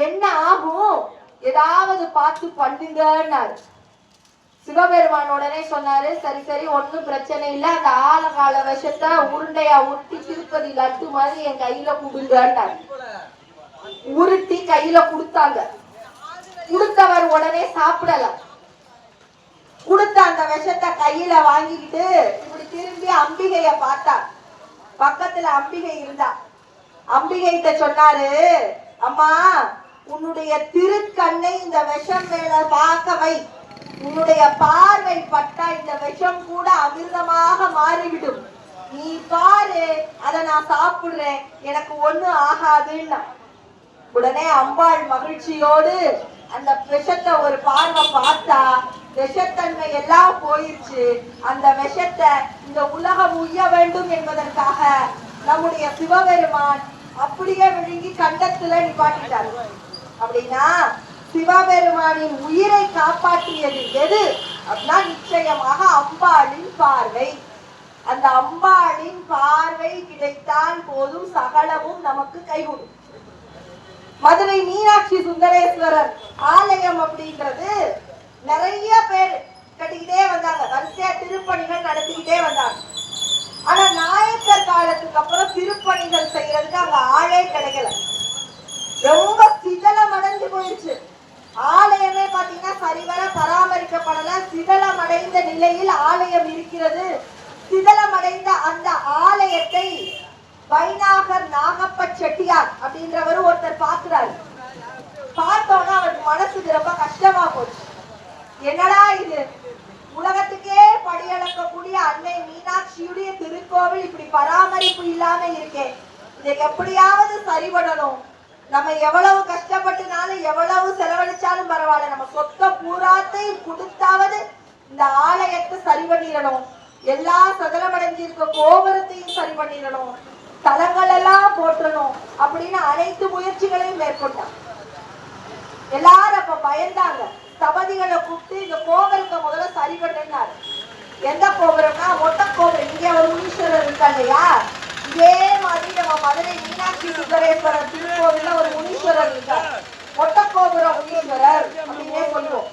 என்ன ஆகும்? ஏதாவது பார்த்து பண்ணுங்கன்னாரு. சிவபெருமான் உடனே சொன்னாரு, சரி சரி ஒன்னும் பிரச்சனை இல்லை, அந்த ஆழகால விஷத்தை உருண்டையா உருட்டி திருப்பதி லட்டு மாதிரி என் கையில கொடுங்கன்னாரு. உருட்டி கையில கொடுத்தாங்க. கொடுத்தவர் உடனே சாப்பிடல. கொடுத்த அந்த விஷத்தை கையில வாங்கிக்கிட்டு இப்படி திரும்பி அம்பிகைய பார்த்தார். பக்கத்துல அம்பிகை இருந்தா. அம்பிகைகிட்ட சொன்னாரு, அம்மா உன்னுடைய திருக்கண்ணை இந்த விஷம் மேல பார்க்க வை, உன்னுடைய பார்வை பட்டா இந்த விஷம் கூட அமிர்தமாக மாறிவிடும், நீ பாரு, அதை நான் சாப்பிடுறேன், எனக்கு ஒண்ணு ஆகாதுன்னா. உடனே அம்பாள் மகிழ்ச்சியோடு அந்த விஷத்தை ஒரு பார்வை பார்த்தா விஷத்தன்மை எல்லாம் போயிடுச்சு. அந்த விஷத்தை இந்த உலகம் உய்ய வேண்டும் என்பதற்காக நம்முடைய சிவபெருமான் அப்படியே விழுங்கி கண்டத்துல நிப்பாட்டிட்டாரு. அப்படின்னா சிவபெருமானின் உயிரை காப்பாற்றியது எது அப்படின்னா நிச்சயமாக அம்பாளின் பார்வை. அந்த அம்பாளின் பார்வை கிடைத்தால் போதும், சகலமும் நமக்கு கைகூடும். மதுரை மீனாட்சி சுந்தரேஸ்வரர் ஆலயம் அப்படின்றது நிறைய பேர் கட்டிக்கிட்டே வந்தாங்க, வரிசையா திருப்பணிகள் நடத்திக்கிட்டே வந்தாங்க. ஆனா நாயக்கர் காலத்துக்கு அப்புறம் திருப்பணிகள் செய்யறதுக்கு அங்க ஆளே கிடைக்கல, ரொம்ப சிதலம் அடைஞ்சு போயிடுச்சு. ஆலயமே பாத்தீங்கன்னா சரிவர பராமரிக்கப்படல, சிதலம் அடைந்த நிலையில் ஆலயம் இருக்கிறது. சிதலம் அடைந்த அந்த ஆலயத்தை வைநாகர் நாகப்ப செட்டியார் அப்படின்றவர் ஒருத்தர் பார்க்கிறாரு. பார்த்தோன்னா அவருக்கு மனசுக்கு ரொம்ப கஷ்டமா போச்சு. என்னடா இது, உலகத்துக்கே படியளக்கக்கூடிய அன்னை மீனாட்சியுடைய திருக்கோவில் இப்படி பராமரிப்பு இல்லாம இருக்கே, இதை எப்படியாவது சரி பண்ணணும். நம்ம எவ்வளவு கஷ்டப்பட்டுனாலும் எவ்வளவு செலவழிச்சாலும் பரவாயில்ல, நம்ம சொத்த பூராத்தையும் கொடுத்தாவது இந்த ஆலயத்தை சரி பண்ணிடணும். எல்லா சதலமடைஞ்சிருக்க கோபுரத்தையும் சரி பண்ணிடணும், தலங்கள் எல்லாம் போற்றணும் அப்படின்னு அனைத்து முயற்சிகளையும் மேற்கொண்டாங்க. எல்லாரும் அப்ப பயந்தாங்க. சபதிகளை கூப்பிட்டு இந்த கோபுரத்தை முதல்ல சரி பண்ணினாரு. எந்த கோபுரம்னா மொட்டை கோபுரம். இங்க ஒரு முனீஸ்வரர் இருக்கா இல்லையா, இதே மாதிரி நம்ம மதுரை மீனாட்சி சுந்தரேஸ்வரர் திருக்கோவில்ல ஒரு முனீஸ்வரர் இருக்கார், மொட்டக்கோபுர முனீஸ்வரர் அப்படின்னே சொல்லுவோம்.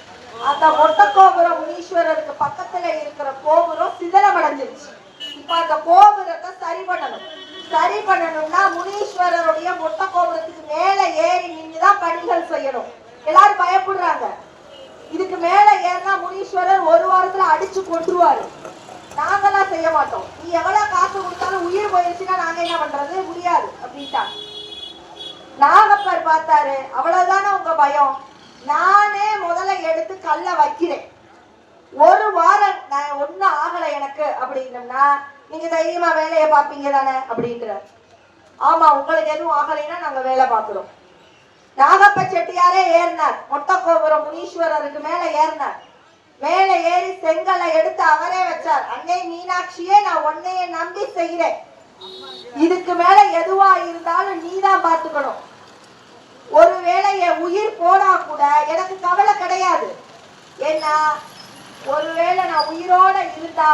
அந்த மொட்டக்கோபுர முனீஸ்வரருக்கு பக்கத்துல இருக்கிற கோபுரம் சிதலம் அடைஞ்சிருச்சு. இப்ப அந்த கோபுரத்தை சரி பண்ணணும். சரி பண்ணணும்னா முனீஸ்வரருடைய மொட்டை கோபுரத்துக்கு மேல ஏறி நின்றுதான் பணிகள் செய்யணும். எல்லாரும் பயப்படுறாங்க, இதுக்கு மேல ஏறினா முனீஸ்வரர் ஒரு வாரத்துல அடிச்சு கொண்டுருவாரு, நாங்கெல்லாம் செய்ய மாட்டோம், நீ எவ்வளவு காசு கொடுத்தாலும் உயிர் போயிடுச்சுன்னா நாங்க என்ன பண்றது, முடியாது அப்படின்ட்டாங்க. நாகப்பர் பார்த்தாரு, அவ்வளவுதானே உங்க பயம், நானே முதல்ல எடுத்து கல்ல வைக்கிறேன், ஒரு வாரம் நான் ஒண்ணும் ஆகல எனக்கு அப்படின்னம்னா நீங்க தைரியமா வேலையை பார்ப்பீங்க தானே அப்படின்ற. ஆமா, உங்களுக்கு எதுவும் ஆகலைன்னா நாங்க வேலை பார்க்கிறோம். நாகப்ப செட்டியாரே ஏறினார், மொட்டை கோபுரம் முனீஸ்வரருக்கு மேல ஏறினார். மேல ஏறி செங்கலை எடுத்து அவரே வச்சார். அன்னை மீனாட்சியே, நான் உன்னைய நம்பி செய்கிறேன், இதுக்கு மேல எதுவா இருந்தாலும் நீதான் பார்த்துக்கணும். ஒருவேளை என் உயிர் போனா கூட எனக்கு கவலை கிடையாது, ஏன்னா ஒருவேளை நான் உயிரோட இருந்தா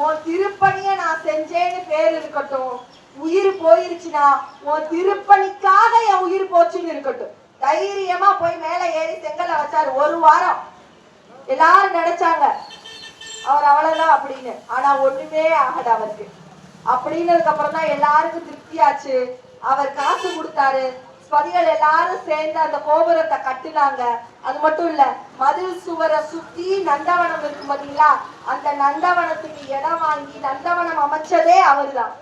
உன் திருப்பணிய நான் செஞ்சேன்னு பேர் இருக்கட்டும், உயிர் போயிருச்சுன்னா உன் திருப்பணிக்காக என் உயிர் போச்சுன்னு இருக்கட்டும். தைரியமா போய் மேல ஏறி செங்கலை வச்சாரு. ஒரு வாரம் எல்லாரும் நினைச்சாங்க அவர் அவ்வளவுதான் அப்படின்னு, ஆனா ஒண்ணுமே ஆகல அவருக்கு. அப்படின்னதுக்கு அப்புறம் தான் எல்லாருக்கும் திருப்தியாச்சு. அவர் காசு கொடுத்தாரு, ஸ்பதிகள் எல்லாரும் சேர்ந்து அந்த கோபுரத்தை கட்டுனாங்க. அது மட்டும் இல்ல, மதில் சுவரை சுத்தி நந்தவனம் இருக்கு பாத்தீங்களா, அந்த நந்தவனத்துக்கு இடம் வாங்கி நந்தவனம் அமைச்சதே அவர்தான்.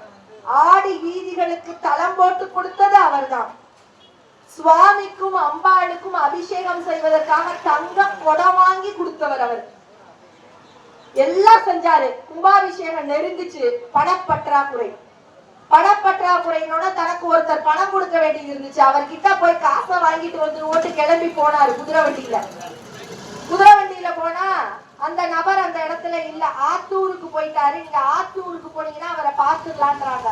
ஆடி வீதிகளுக்கு தளம் போட்டு கொடுத்தது அவர்தான். சுவாமிக்கும் அம்பாளுக்கும் அபிஷேகம் செய்வதற்காக தங்க கொடை வாங்கி கொடுத்தவர் அவர். எல்லாம் செஞ்சாரு. கும்பாபிஷேகம் நெருங்கிச்சு, பணப்பற்றாக்குறை. பணப்பற்றாக்குறையினோட தனக்கு ஒருத்தர் பணம் கொடுக்க வேண்டியது இருந்துச்சு. அவர்கிட்ட போய் காசை வாங்கிட்டு வந்து ஓட்டு கிளம்பி போனாரு குதிரை வண்டியில. குதிரை வண்டியில போனா அந்த நபர் அந்த இடத்துல இல்ல, ஆத்தூருக்கு போயிட்டாரு. நீங்க ஆத்தூருக்கு போனீங்கன்னா அவரை பார்த்துக்கலான்றாங்க.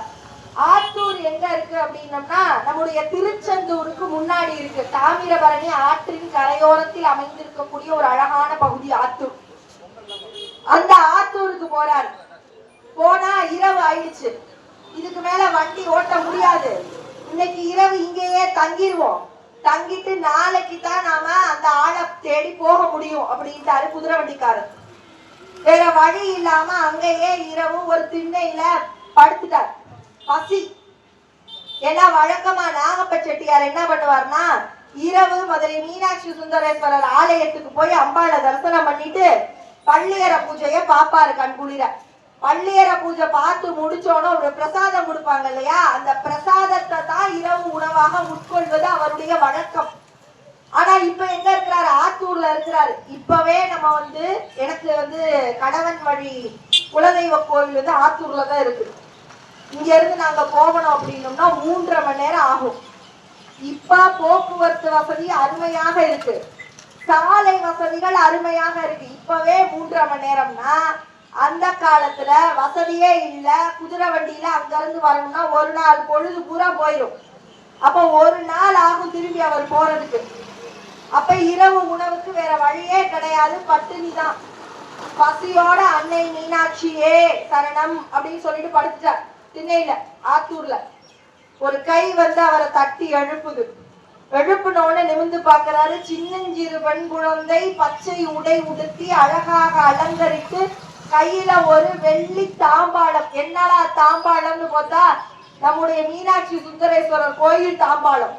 ஆத்தூர் எங்க இருக்கு அப்படின்னம்னா நம்முடைய திருச்செந்தூருக்கு முன்னாடி இருக்கு. தாமிரபரணி ஆற்றின் கரையோரத்தில் அமைந்திருக்கக்கூடிய ஒரு அழகான பகுதி ஆத்தூர். அந்த ஆத்தூருக்கு போறாரு. போனா இரவு ஆயிடுச்சு, இதுக்கு மேல வண்டி ஓட்ட முடியாது, இன்னைக்கு இரவு இங்கேயே தங்கிடுவோம், தங்கிட்டு நாளைக்கு தான் நாம அந்த ஆளை தேடி போக முடியும் அப்படின்ட்டாரு குதிரை வண்டிக்காரர். வேற வழி இல்லாம அங்கேயே இரவு ஒரு திண்ணையில படுத்துட்டார். பசி. ஏன்னா வழக்கமா நாகப்ப செட்டியார் என்ன பண்ணுவார்னா இரவு மதுரை மீனாட்சி சுந்தரேஸ்வரர் ஆலயத்துக்கு போய் அம்பாளை தரிசனம் பண்ணிட்டு பள்ளியற பூஜைய பாப்பாரு கண்குளிர. பள்ளியற பூஜை பார்த்து முடிச்சோன்னு ஒரு பிரசாதம் கொடுப்பாங்க இல்லையா, அந்த பிரசாதத்தை தான் இரவு உணவாக உட்கொள்வது அவருடைய வழக்கம். ஆனா இப்ப எங்க இருக்கிறாரு, ஆத்தூர்ல இருக்கிறாரு. இப்பவே நம்ம எனக்கு கடவன் வழி குலதெய்வ கோவில் ஆத்தூர்ல தான் இருக்கு. இங்க இருந்து நாங்க போகணும் அப்படின்னோம்னா 3.5 மணி நேரம் ஆகும். இப்ப போக்குவரத்து வசதி அருமையாக இருக்கு, சாலை வசதிகள் அருமையாக இருக்கு. இப்பவே 3.5 மணி நேரம்னா அந்த காலத்துல வசதியே இல்ல. குதிரை வண்டியில அங்க இருந்து வரணும்னா ஒரு நாள் பொழுது பூரா போயிடும். அப்ப ஒரு நாள் ஆகும் திரும்பி அவர் போறதுக்கு. அப்ப இரவு உணவுக்கு வேற வழியே கிடையாது, பட்டினி தான். பசியோட அன்னை மீனாட்சியே சரணம் அப்படின்னு சொல்லிட்டு படுத்துட்டார். திண்ணையில ஆத்தூர்ல ஒரு கை வந்து அவரை தட்டி எழுப்புது. எழுப்புனோட நிமிந்து பாக்குறாரு. சின்னஞ்சிறு பெண் குழந்தை பச்சை உடை உடுத்தி அழகாக அலங்கரித்து கையில ஒரு வெள்ளி தாம்பாளம். என்னடா தாம்பாளம்னு பார்த்தா நம்முடைய மீனாட்சி சுந்தரேஸ்வரர் கோயில் தாம்பாளம்.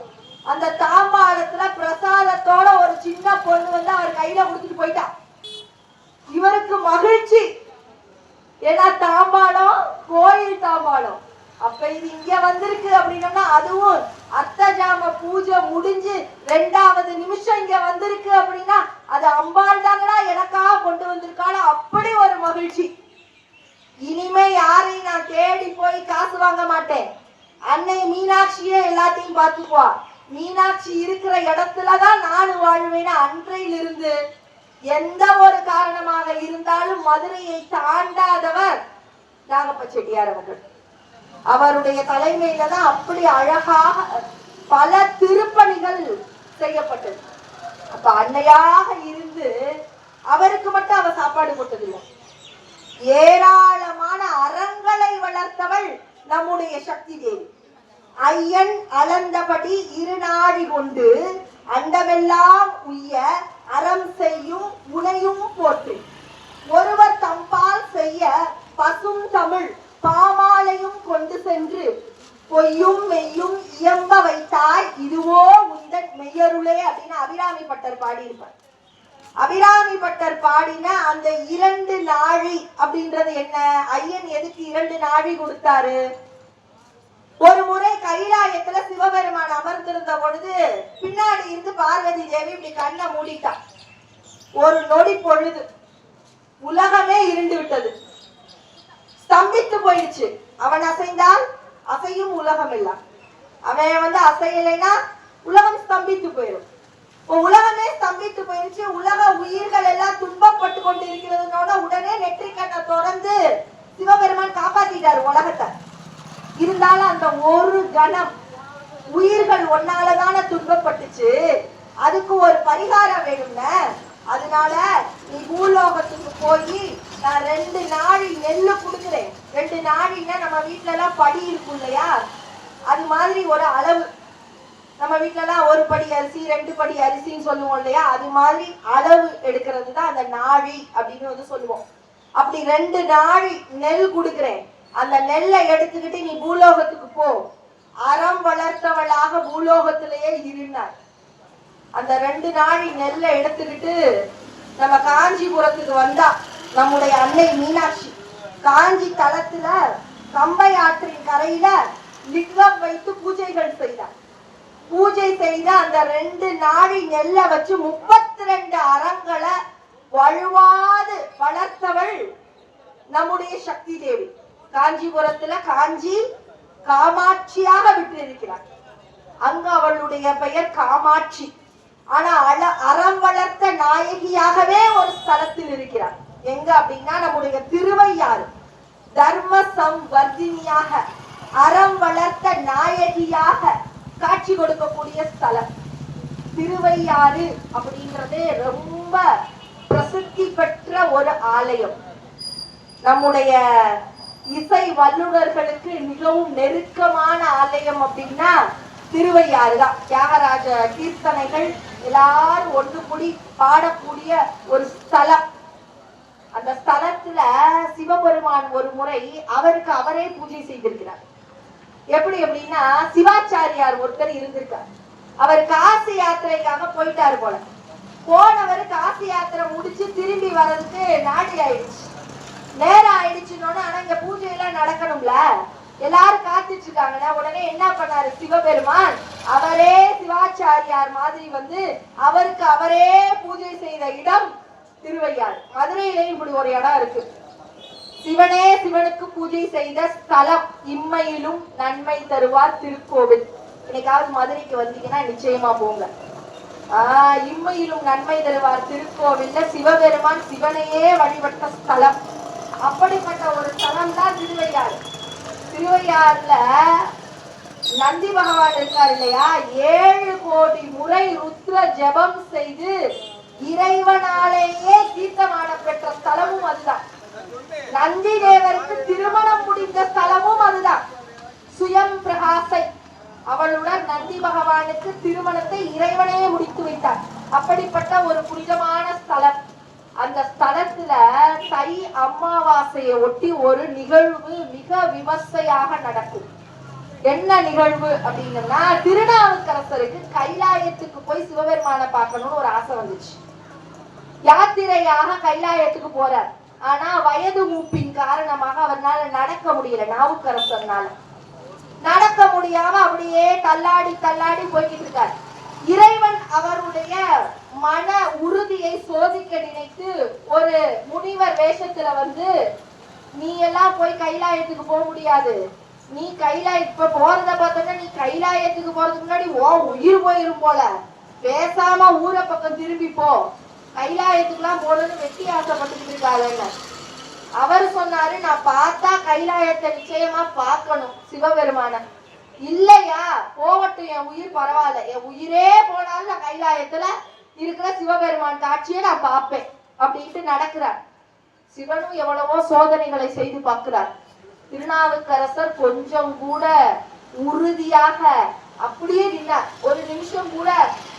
அந்த தாம்பாளத்துல பிரசாதத்தோட ஒரு சின்ன பொண்ணு வந்து அவர் கையில கொடுத்துட்டு போயிட்டா. இவருக்கு மகிழ்ச்சி. ஏன்னா தாம்பாளம் கோயில் தாம்பாளம். அப்ப இது இங்க வந்திருக்கு அப்படின்னா அதுவும் அர்த்தஜாம பூஜை முடிஞ்சு 2வது நிமிஷம் இங்க வந்திருக்கு அப்படின்னா அது அம்பாள் தாங்களா எனக்காக கொண்டு வந்திருக்காளோ அப்படி ஒரு மகிழ்ச்சி. இனிமே யாரையும் நான் தேடி போய் காசு வாங்க மாட்டேன். அன்னை மீனாட்சியே எல்லாத்தையும் பார்த்துக்குவா. மீனாட்சி இருக்கிற இடத்துலதான் நானும் வாழ்வேன். அன்றையிலிருந்து எந்த ஒரு காரணமாக இருந்தாலும் மதுரையை தாண்டாதவர் நாகப்ப செட்டியார் அவர்கள். அவருடைய தலைமையில தான் அப்படி அழகாக பல திருப்பணிகள் செய்யப்பட்டது. அப்ப அன்னையாக இருந்து அவருக்கு மட்டும் அவ சாப்பாடு போட்டதில்லை. ஏராளமான அறங்களை வளர்த்தவள் நம்முடைய சக்தி தேவி. ஐயன் அளந்தபடி 2 நாழி கொண்டு அண்டமெல்லாம் உய்ய அறம் செய்யும் உனையும் போற்று. ஒருவர் தம்பால் செய்ய பசும் தமிழ் பாமாலையும் கொண்டு சென்று பொய்யும் மெய்யும் இயம்ப வைத்தாய் இதுவோ உந்தன் மெய்யருளே அப்படின்னு அபிராமி பட்டர் பாடியிருப்பார். அபிராமி பட்டர் பாடின அந்த 2 நாழி அப்படின்றது என்ன? ஐயன் எதுக்கு 2 நாழி கொடுத்தாரு? ஒரு முறை கைலாயத்துல சிவபெருமான் அமர்ந்திருந்த பொழுது பின்னாடி இருந்து பார்வதி தேவி இப்படி கண்ணை மூடிட்டான். ஒரு நொடி பொழுது உலகமே இருண்டு விட்டது, ஸ்தம்பித்து போயிடுச்சு. அவன் அசைந்தால் அசையும் உலகம் எல்லாம். அவன் வந்து அசையலைன்னா உலகம் ஸ்தம்பித்து போயிடும். உலகமே ஸ்தம்பித்து போயிடுச்சு. உலக உயிர்கள் எல்லாம் துன்பப்பட்டு கொண்டு இருக்கிறதுனோட உடனே நெற்றி கண்ணை திறந்து சிவபெருமான் காப்பாத்திட்டாரு உலகத்தை. இருந்தாலும் அந்த ஒரு கணம் உயிர்கள் ஒன்னாலதான துன்பப்பட்டுச்சு. அதுக்கு ஒரு பரிகாரம் வேணும்ல. அதனால நீ பூலோகத்துக்கு போய் நான் 2 நாழி நெல்லு கொடுக்குறேன். 2 நாழின்னா நம்ம வீட்டுல எல்லாம் படி இருக்கும் இல்லையா, அது மாதிரி ஒரு அளவு. நம்ம வீட்டுல எல்லாம் 1 படி அரிசி 2 படி அரிசின்னு சொல்லுவோம் இல்லையா, அது மாதிரி அளவு எடுக்கிறது தான் அந்த நாழி அப்படின்னு வந்து சொல்லுவோம். அப்படி 2 நாழி நெல் கொடுக்குறேன். அந்த நெல்லை எடுத்துக்கிட்டு நீ பூலோகத்துக்கு போ. அறம் வளர்த்தவளாக பூலோகத்திலேயே இருந்தார். அந்த 2 நாழி நெல்லை எடுத்துக்கிட்டு நம்ம காஞ்சிபுரத்துக்கு வந்தா நம்முடைய அன்னை மீனாட்சி காஞ்சி தலத்துல கம்பை ஆற்றின் கரையில லிங்கம் வைத்து பூஜைகள் செய்தார். பூஜை செய்த அந்த 2 நாழி நெல்லை வச்சு 32 அறங்களை வழுவாது வளர்த்தவள் நம்முடைய சக்தி தேவி. காஞ்சிபுரத்துல காஞ்சி காமாட்சியாக விட்டு இருக்கிறார். அங்க அவளுடைய பெயர் காமாட்சி. ஆனா அறம் வளர்த்த நாயகியாகவே ஒரு ஸ்தலத்தில் இருக்கிறார். எங்க அப்படின்னா நம்முடைய திருவையாறு தர்ம சம்வர்தினியாக அறம் வளர்த்த நாயகியாக காட்சி கொடுக்கக்கூடிய ஸ்தலம் திருவையாறு அப்படின்றது. ரொம்ப பிரசித்தி பெற்ற ஒரு ஆலயம். நம்முடைய இசை வல்லுநர்களுக்கு மிகவும் நெருக்கமான ஆலயம் அப்படின்னா திருவையாறு தான். தியாகராஜ கீர்த்தனைகள் எல்லாரும் ஒன்று கூடி பாடக்கூடிய ஒரு ஸ்தலம். அந்த ஸ்தலத்துல சிவபெருமான் ஒரு முறை அவருக்கு அவரே பூஜை செய்திருக்கிறார். எப்படி அப்படின்னா சிவாச்சாரியார் ஒருத்தர் இருந்திருக்கார். அவர் காசி யாத்திரைக்காக போயிட்டாரு போல. போனவர் காசி யாத்திரை முடிச்சு திரும்பி வர்றதுக்கு நாடி ஆயிடுச்சு, நேரம் ஆயிடுச்சுன்னு. ஆனா இங்க பூஜை எல்லாம் நடக்கணும்ல, எல்லாரும் காத்துட்டு இருக்காங்க. உடனே என்ன பண்ணாரு சிவபெருமான், அவரே சிவாச்சாரியார் மாதிரி வந்து அவருக்கு அவரே பூஜை செய்த இடம் திருவையாறு. மதுரையிலேயும் இப்படி ஒரு இடம் இருக்கு. சிவனே சிவனுக்கு பூஜை செய்த ஸ்தலம். இம்மையிலும் நன்மை தருவார் திருக்கோவில். இன்னைக்காவது மதுரைக்கு வந்தீங்கன்னா நிச்சயமா போங்க. இம்மையிலும் நன்மை தருவார் திருக்கோவில்ல சிவபெருமான் சிவனையே வழிபட்ட ஸ்தலம். அப்படிப்பட்ட ஒரு ஸ்தலம் தான் திருவையாறு. திருவையாறுல நந்தி பகவான் இருக்கார் இல்லையா, 7 கோடி முறை ருத்ர ஜபம் செய்து இறைவனாலேயே தீர்த்தமானம் பெற்ற ஸ்தலமும் அதுதான். நந்தி தேவருக்கு திருமணம் முடிந்த ஸ்தலமும் அதுதான். சுயம் பிரகாசை அவளுடன் நந்தி பகவானுக்கு திருமணத்தை இறைவனே முடித்து வைத்தார். அப்படிப்பட்ட ஒரு புனிதமான ஸ்தலம். அந்த ஸ்தலத்துல தை அமாவாசையை ஒட்டி ஒரு நிகழ்வு மிக விமர்சையாக நடக்கும். என்ன நிகழ்வு அப்படின்னா, திருநாவுக்கரசருக்கு கைலாயத்துக்கு போய் சிவபெருமானை பார்க்கணும்னு ஒரு ஆசை வந்துச்சு. யாத்திரையாக கைலாயத்துக்கு போறார். ஆனா வயது மூப்பின் காரணமாக அவர்னால நடக்க முடியல. நாவுக்கரசர்னால நடக்க முடியாம அப்படியே தள்ளாடி தள்ளாடி போய்கிட்டு இருக்கார். இறைவன் அவருடைய மன உறுதியை சோதிக்க நினைத்து ஒரு முனிவர் வேஷத்துல வந்து, நீ எல்லாம் போய் கைலாயத்துக்கு போக முடியாது, நீ இப்ப போறத பார்த்தோன்னா நீ கைலாயத்துக்கு போறதுக்கு முன்னாடி உயிர் போயிரும் போல, பேசாம ஊரை பக்கம் திரும்பி போ, கைலாயத்துக்குலாம் போனது வெட்டி ஆசைப்பட்டுக்கிட்டு இருக்காதுன்னு அவர் சொன்னாரு. நான் பார்த்தா கைலாயத்தை நிச்சயமா பார்க்கணும் சிவபெருமான. இல்லையா போகட்டும், என் உயிர் பரவாயில்ல, என் உயிரே போனாலும் நான் கைலாயத்துல இருக்கிற சிவபெருமான் காட்சியை நான் பார்ப்பேன் அப்படின்ட்டு நடக்கிறார். சிவனும் எவ்வளவோ சோதனைகளை செய்து பார்க்கிறார். திருநாவுக்கரசர் கொஞ்சம் கூட உறுதியாக அப்படியே நின்னார். ஒரு நிமிஷம் கூட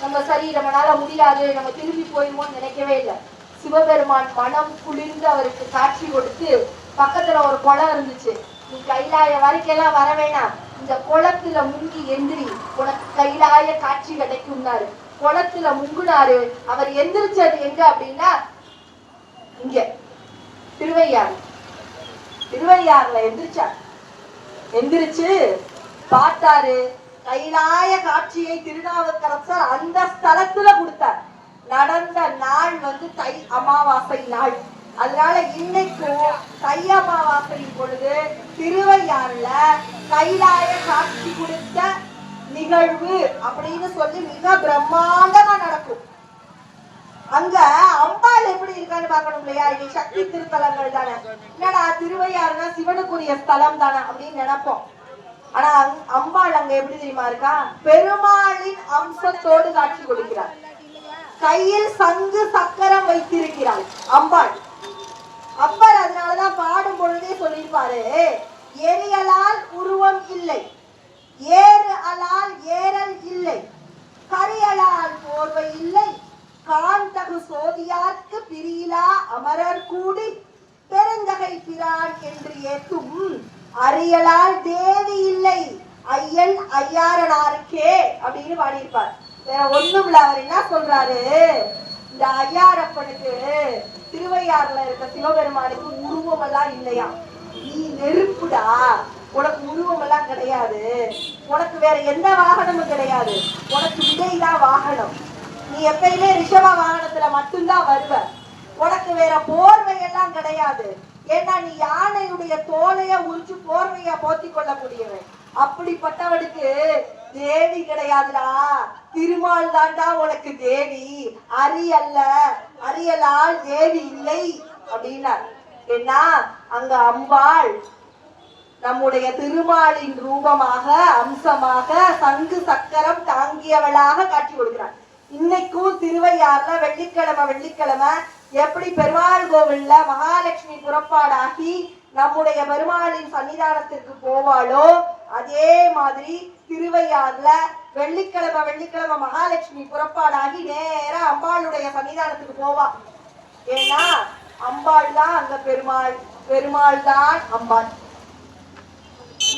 நம்ம சரி நம்மளால முடியாது, நம்ம திரும்பி போயிருமோன்னு நினைக்கவே இல்லை. சிவபெருமான் மனம் குளிர்ந்து அவருக்கு காட்சி கொடுத்து, பக்கத்துல ஒரு குளம் இருந்துச்சு, நீ கைலாய வரைக்கெல்லாம் வர வேணாம், இந்த குளத்துல முங்கி எந்திரி, உனக்கு கைலாய காட்சி கிடைக்கும்னாரு. குளத்துல முங்குனாரு. அவர் எந்திரிச்சது எங்க அப்படின்னா இங்க திருவையாறு. திருவையாறுல எந்திரிச்சார். எந்திரிச்சு பார்த்தாரு. கைலாய காட்சியை திருநாவுக்கரசர் அந்த ஸ்தலத்துல கொடுத்தார். நடந்த நாள் வந்து தை அமாவாசை நாள். அதனால இன்னைக்கும் தை அமாவாசையின் பொழுது திருவையாறுல கைலாய காட்சி கொடுத்த நிகழ்வு அப்படின்னு சொல்லி மிக பிரம்மாண்டமா நடக்கும். அங்க அம்பாள் எப்படி இருக்கான்னு பார்க்கணும் இல்லையா? இது சக்தி திருத்தலங்கள் தானே. என்னடா திருவையாறுனா சிவனுக்குரிய ஸ்தலம் தானே அப்படின்னு நினைப்போம். ஆனா அம்பாள் அங்க எப்படி தெரியுமா இருக்கா? பெருமாளின் அம்சத்தோடு காட்சி கொடுக்கிறார். கையில் சங்கு சக்கரம் வைத்திருக்கிறாள் அம்பாள். அப்பர் அதனாலதான் பாடும் பொழுதே சொல்லியிருப்பாரு, எரியலால் உருவம் இல்லை, ஏறு அலால் ஏறல் இல்லை, கரியலால் போர்வை இல்லை, காண்தகு சோதியார்க்கு பிரியிலா அமரர் கூடி பெருந்தகை பிரான் என்று ஏத்தும் அறியலால் தேவி இல்லை ஐயன் ஐயாரனாருக்கே அப்படின்னு பாடியிருப்பார். வேற ஒண்ணும் இல்ல. அவர் என்ன சொல்றாரு, இந்த ஐயாரப்பனுக்கு திருவையாறுல இருக்க சிவபெருமானுக்கு உருவம் எல்லாம் இல்லையா, நீ நெருப்புடா, உனக்கு உருவம் எல்லாம் கிடையாது, உனக்கு வேற எந்த வாகனமும் கிடையாது, உனக்கு விடைதான் வாகனம், நீ எப்பயுமே ரிஷப வாகனத்துல மட்டும்தான் வருவ, உனக்கு வேற போர்வை எல்லாம் கிடையாது, ஏன்னா நீ யானையுடைய தோலைய உரிச்சு போர்வையா போத்தி கொள்ள முடியவன், அப்படிப்பட்டவனுக்கு தேவி கிடையாதுடா, திருமால் தாண்டா உனக்கு தேவி, அறியலால் தேவி இல்லை அப்படின்னார். ஏன்னா அங்க அம்பாள் நம்முடைய திருமாலின் ரூபமாக அம்சமாக சங்கு சக்கரம் தாங்கியவளாக காட்சி கொடுக்கிறார். இன்னைக்கும் திருவையாறுல வெள்ளிக்கிழமை எப்படி பெருமாள் கோவில்ல மகாலட்சுமி புறப்பாடாகி நம்முடைய பெருமாளின் சன்னிதானத்திற்கு போவாளோ, அதே மாதிரி திருவையாறுல வெள்ளிக்கிழமை மகாலட்சுமி புறப்பாடாகி நேரா அம்பாளுடைய சன்னிதானத்துக்கு போவா. ஏன்னா அம்பாள் தான் அங்க பெருமாள் தான் அம்பாள்.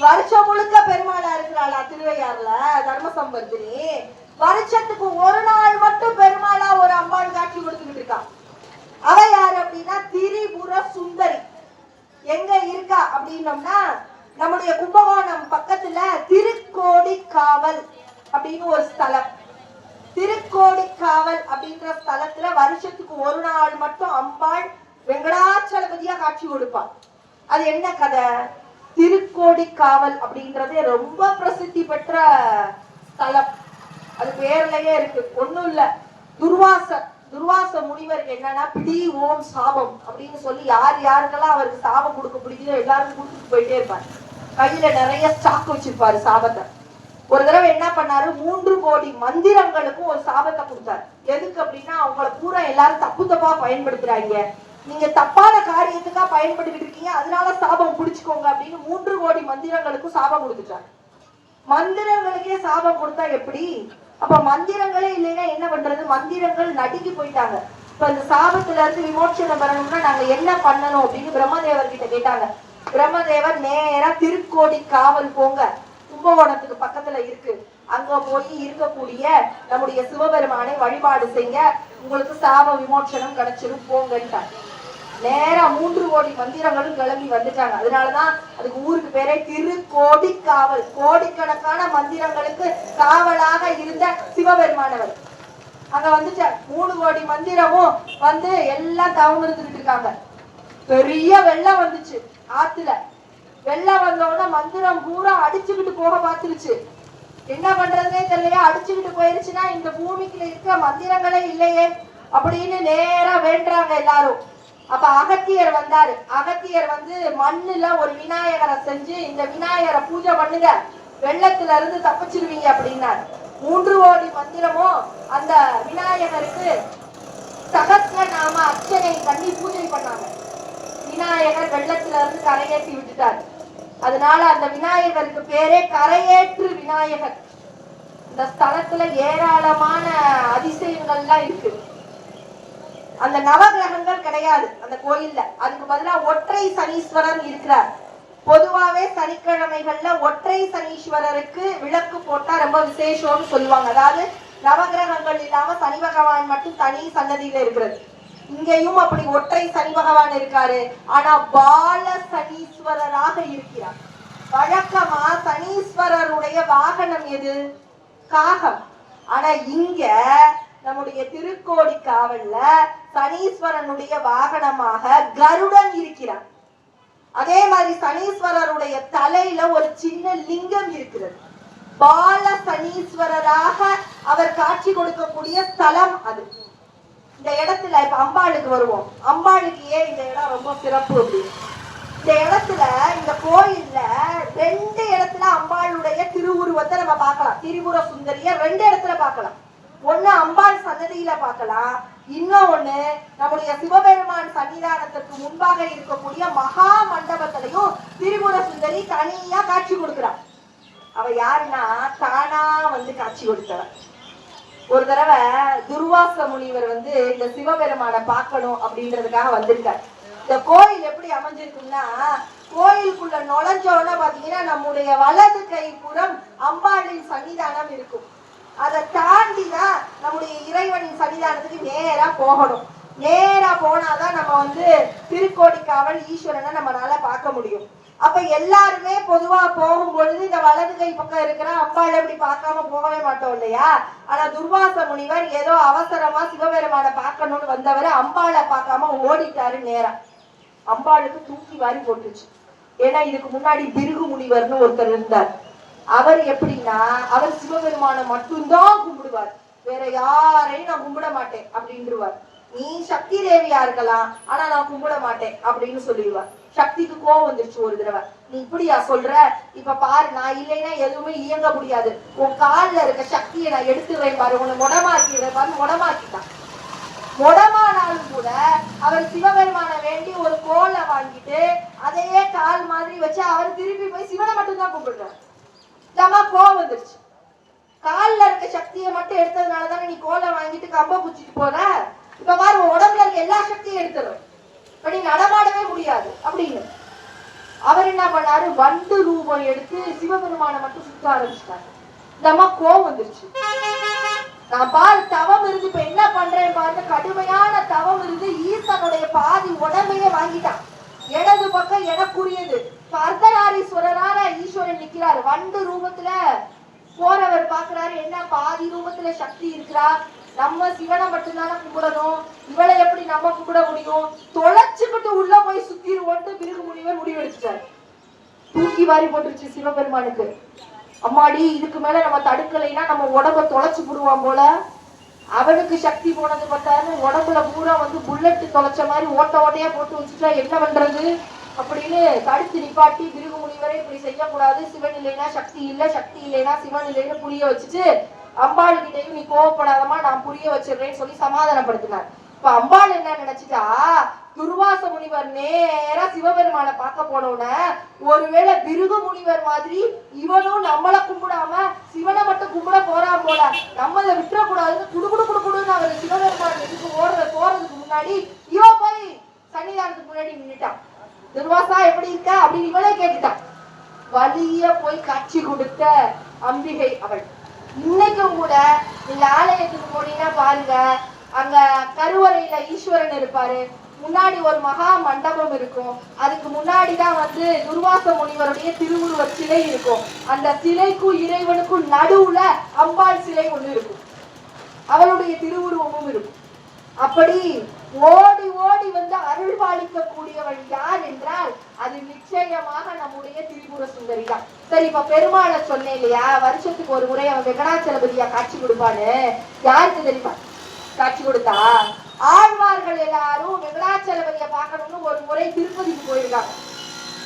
வருஷம் முழுக்க பெருமாளா இருக்கிறாளா திருவையாறுல தர்மசம்பர்த்தினி, வருஷத்துக்கு ஒரு நாள் மட்டும் பெருமாளா ஒரு அம்பாள் காட்சி கொடுத்துக்கிட்டு இருக்கா. அவ யாரு அப்படின்னா திரிபுர சுந்தரி. எங்க இருக்கா அப்படின்னோம்னா நம்முடைய கும்பகோணம் பக்கத்துல திருக்கோடிக்காவல் அப்படின்னு ஒரு ஸ்தலம். திருக்கோடிக்காவல் அப்படின்ற ஸ்தலத்துல வருஷத்துக்கு ஒரு நாள் மட்டும் அம்பாள் வெங்கடாச்சலபதியா காட்சி கொடுப்பாள். அது என்ன கதை? திருக்கோடிக்காவல் அப்படின்றதே ரொம்ப பிரசித்தி பெற்ற ஸ்தலம். அது பேர்லயே இருக்கு, ஒண்ணும் இல்ல. துர்வாச முனிவருக்கு என்னன்னா பிடி ஓம் சாபம் அப்படின்னு சொல்லி யாருக்கெல்லாம் அவருக்கு சாபம் கொடுக்க பிடிக்குதோ எல்லாருக்கும் கொடுத்துட்டு போயிட்டே இருப்பாரு. கையில நிறைய ஸ்டாக் வச்சிருப்பாரு சாபத்தை. ஒரு தடவை என்ன பண்ணாரு, 3 கோடி மந்திரங்களுக்கும் ஒரு சாபத்தை கொடுத்தாரு. எதுக்கு அப்படின்னா, அவங்கள பூரா எல்லாரும் தப்பு தப்பா பயன்படுத்துறாங்க, நீங்க தப்பான காரியத்துக்கா பயன்படுத்திட்டு இருக்கீங்க, அதனால சாபம் பிடிச்சுக்கோங்க அப்படின்னு 3 கோடி மந்திரங்களுக்கும் சாபம் கொடுத்துட்டாரு. மந்திரங்களுக்கே சாபம் கொடுத்தா எப்படி? அப்ப மந்திரங்களே இல்லைன்னா என்ன பண்றது? மந்திரங்கள் நடுங்கி போயிட்டாங்க. இப்ப இந்த சாபத்துல இருந்து விமோச்சனம் பெறணும்னா நாங்க என்ன பண்ணணும் அப்படின்னு பிரம்மதேவர் கிட்ட கேட்டாங்க. பிரம்மதேவர் நேரா திருக்கோடி காவல் போங்க, கும்பகோணத்துக்கு பக்கத்துல இருக்கு, அங்க போய் இருக்கக்கூடிய நம்முடைய சிவபெருமானை வழிபாடு செய்ய, உங்களுக்கு சாப விமோச்சனம் கிடைச்சிரும் போங்கன்ட்டாங்க. நேரா 3 கோடி மந்திரங்களும் கிளம்பி வந்துட்டாங்க. அதனாலதான் அதுக்கு ஊருக்கு பேரே திருக்கோடி காவல். கோடிக்கணக்கான மந்திரங்களுக்கு காவலாக இருந்த சிவபெருமானவர் அங்க வந்துட்டார். 3 கோடி மந்திரமும் வந்து எல்லாம் தவம் இருந்துட்டு இருக்காங்க. பெரிய வெள்ளம் வந்துச்சு ஆத்துல. வெள்ளம் வந்தோன்னா மந்திரம் பூரா அடிச்சுக்கிட்டு போக பார்த்துருச்சு. என்ன பண்றதுனே தெரியலையா, அடிச்சுக்கிட்டு போயிருச்சுன்னா இந்த பூமிக்குள்ள இருக்க மந்திரங்களே இல்லையே அப்படின்னு நேரா வேண்டாங்க எல்லாரும். அப்ப அகத்தியர் வந்தாரு. அகத்தியர் வந்து மண்ணுல ஒரு விநாயகரை செஞ்சு, இந்த விநாயகரை பூஜை பண்ணுங்க, வெள்ளத்துல இருந்து தப்பிச்சிருவீங்க அப்படின்னாரு. 3 கோடி மந்திரமும் அந்த விநாயகருக்கு சகஸ்ர நாம அர்ச்சனை பண்ணி பூஜை பண்ணாங்க. விநாயகர் வெள்ளத்துல இருந்து கரையேற்றி விட்டுட்டார். அதனால அந்த விநாயகருக்கு பேரே கரையேற்று விநாயகர். இந்த ஸ்தலத்துல ஏராளமான அதிசயங்கள்லாம் இருக்கு. அந்த நவகிரகங்கள் கிடையாது அந்த கோயில்ல, அதுக்கு பதிலா ஒற்றை சனீஸ்வரர் இருக்கிறார். பொதுவாவே சனிக்கிழமைகள்ல ஒற்றை சனீஸ்வரருக்கு விளக்கு போட்டா ரொம்ப விசேஷம்னு சொல்லுவாங்க. அதாவது நவகிரகங்கள் இல்லாம சனி பகவான் மட்டும் தனி சன்னதியில இருக்கிறது. இங்கேயும் அப்படி ஒற்றை சனி பகவான் இருக்காரு. ஆனா பால சனீஸ்வரராக இருக்கிறார். வழக்கமா சனீஸ்வரருடைய வாகனம் எது? காகம். ஆனா இங்க நம்முடைய திருக்கோடி காவல்ல சனீஸ்வரனுடைய வாகனமாக கருடன் இருக்கிறார். அதே மாதிரி சனீஸ்வரருடைய தலையில ஒரு சின்ன லிங்கம் இருக்கிறது. பால சனீஸ்வரராக அவர் காட்சி கொடுக்கக்கூடிய ஸ்தலம் அது. இந்த இடத்துல இப்ப அம்பாளுக்கு வருவோம். அம்பாளுக்கு ஏன் இந்த இடம் ரொம்ப சிறப்பு அப்படின்னு, இந்த இடத்துல இந்த கோயில்ல 2 இடத்துல அம்பாளுடைய திருவுருவத்தை நம்ம பார்க்கலாம். திரிபுர சுந்தரிய 2 இடத்துல பார்க்கலாம். ஒண்ணு அம்பாள் சன்னதியில பார்க்கலாம், இன்னொன்னு நம்முடைய சிவபெருமான் சன்னிதானத்திற்கு முன்பாக இருக்கக்கூடிய மகா மண்டபத்திலையும் திரிபுர சுந்தரி தனியா காட்சி கொடுக்கிறார். அவ யாருன்னா தானா வந்து காட்சி கொடுத்தவர். ஒரு தடவை துர்வாச முனிவர் வந்து இந்த சிவபெருமானை பார்க்கணும் அப்படின்றதுக்காக வந்திருக்கார். இந்த கோயில் எப்படி அமைஞ்சிருக்குன்னா, கோயிலுக்குள்ள நுழைஞ்சோன்னு பாத்தீங்கன்னா நம்முடைய வலது கை புறம் அம்பாளின் சன்னிதானம் இருக்கும். அதை தாண்டிதான் நம்முடைய இறைவனின் சன்னிதானத்துக்கு நேரா போகணும். நேரா போனாதான் நம்ம வந்து திருக்கோடிக்காவல் ஈஸ்வரனை நம்மளால பார்க்க முடியும். அப்ப எல்லாருமே பொதுவா போகும் பொழுது இந்த வலது கை பக்கம் இருக்கிற அம்பாளை எப்படி பார்க்காம போகவே மாட்டோம் இல்லையா? ஆனா துர்வாச முனிவர் ஏதோ அவசரமா சிவபெருமானை பார்க்கணும்னு வந்தவரை அம்பாளை பார்க்காம ஓடிட்டாரு நேரா. அம்பாளுக்கு தூக்கி வாரி போட்டுச்சு. ஏன்னா இதுக்கு முன்னாடி பிருகு முனிவர்னு ஒருத்தர் இருந்தார். அவர் எப்படின்னா, அவர் சிவபெருமானை மட்டும்தான் கும்பிடுவார், வேற யாரையும் நான் கும்பிட மாட்டேன் அப்படின்றுவார். நீ சக்தி தேவியா இருக்கலாம், ஆனா நான் கும்பிட மாட்டேன் அப்படின்னு சொல்லிடுவார். சக்திக்கு கோவம் வந்துருச்சு ஒரு தடவை. நீ இப்படியா சொல்ற, இப்ப பாரு நான் இல்லைன்னா எதுவுமே இயங்க முடியாது, உன் காலில் இருக்க சக்தியை நான் எடுத்துவேன் பாரு, உன்னை முடமாக்கிறேன் பாரு. முடமாக்கிட்டான். முடமானாலும் கூட அவர் சிவபெருமான வேண்டி ஒரு கோலை வாங்கிட்டு அதையே கால் மாதிரி வச்சு அவர் திருப்பி போய் சிவனை மட்டும்தான் கும்பிடுறார். கோவம் வந்துருச்சு. காலில் இருக்க சக்தியை மட்டும் எடுத்ததுனாலதானே நீ கோலை வாங்கிட்டு கம்ப குச்சிட்டு போற. இப்ப பாரு உடம்புல இருக்க எல்லா சக்தியும் எடுத்துடும், அப்படி நடமாடவே முடியாது அப்படின்னு அவர் என்ன பண்ணாரு, வண்டு ரூபம் எடுத்து சிவபெருமானை மட்டும் சுத்த ஆரம்பிச்சிட்டாரு. இந்த கோவம் வந்துருச்சு. நான் பாரு தவம் இருந்து இப்ப என்ன பண்றேன் பாருங்க, கடுமையான தவம் இருந்து ஈசனுடைய பாதி உடம்பையே வாங்கிட்டான். இடது பக்கம் எனக்குரியது. அர்த்தநாரீஸ்வரரான ஈஸ்வரன் நிக்கிறாரு. வண்டு ரூபத்துல போறவர் பாக்குறாரு, என்ன பாதி ரூபத்துல சக்தி இருக்கிறா, நம்ம சிவனை மட்டும்தானே கும்பிடணும், இவளை எப்படி நம்ம கும்பிட முடியும், தொலைச்சுக்கிட்டு உள்ள போய் சுத்திருவோன்ட்டு பிருகு முனிவர் முடிவெடுத்துட்டாரு. தூக்கி வாரி போட்டுருச்சு சிவபெருமானுக்கு. அம்மாடி இதுக்கு மேல நம்ம தடுக்கலைன்னா நம்ம உடம்ப தொலைச்சு போடுவான் போல. அவனுக்கு சக்தி போனது பார்த்தாரு, உடம்புல பூரா வந்து புல்லட் தொலைச்ச மாதிரி ஓட்ட ஓட்டையா போட்டு வச்சுட்டா என்ன பண்றது அப்படின்னு தடுத்து நிப்பாட்டி பிருகு முனிவர் சிவரை இப்படி செய்யக்கூடாது, சிவன் இல்லைன்னா சக்தி இல்ல, சக்தி இல்லைன்னா சிவன் இல்லைன்னு புரிய வச்சுட்டு அம்பாள் கிட்டையும் நீ கோவப்படாதமா நான் புரிய வச்சிடுறேன்னு சொல்லி சமாதானப்படுத்தினார். இப்ப அம்பாள் என்ன நினைச்சிட்டா, துர்வாச முனிவர் நேரா சிவபெருமானை பார்க்க போனோன ஒருவேளை பிருகு முனிவர் மாதிரி இவனும் நம்மளை கும்பிடாம சிவனை மட்டும் கும்பிட போறான் போல, நம்ம இதை விட்டுறக்கூடாதுன்னு குடுகுடு குடுகுடுன்னு அவர் சிவபெருமான் போறதுக்கு முன்னாடி இவன் போய் சன்னிதானத்துக்கு முன்னாடி நின்னுட்டான். துர்வாசா எப்படி இருக்க அப்படின்னு இவனே கேட்டுட்டான். வலிய போய் காட்சி கொடுத்த அம்பிகை அவள். இன்னைக்கும் கூட நீங்க ஆலயத்துக்கு போனீங்கன்னா பாருங்க, அங்க கருவறையில ஈஸ்வரன் இருப்பாரு, முன்னாடி ஒரு மகா மண்டபம் இருக்கும், அதுக்கு முன்னாடிதான் துர்வாச முனிவருடைய திருவுருவ சிலை இருக்கும். அந்த சிலைக்கும் இறைவனுக்கும் நடுவுல அம்பாள் சிலை ஒண்ணு இருக்கும், அவளுடைய திருவுருவமும் இருக்கும். அப்படி ஓடி ஓடி அருள் பாலிக்க கூடியவள் யார் என்றால் அது நிச்சயமாக நம்முடைய திரிபுர சுந்தரி தான். சரி, இப்ப பெருமாளை சொன்னேன் இல்லையா, வருஷத்துக்கு ஒரு முறை அவன் வெங்கடாச்சலபதியா காட்சி கொடுப்பான்னு. யாருக்கு தெரியுமா காட்சி கொடுத்தா? ஆழ்வார்கள் எல்லாரும் வெங்கடாச்சலபதியை பார்க்கணும்னு ஒரு முறை திருப்பதிக்கு போயிருக்காங்க.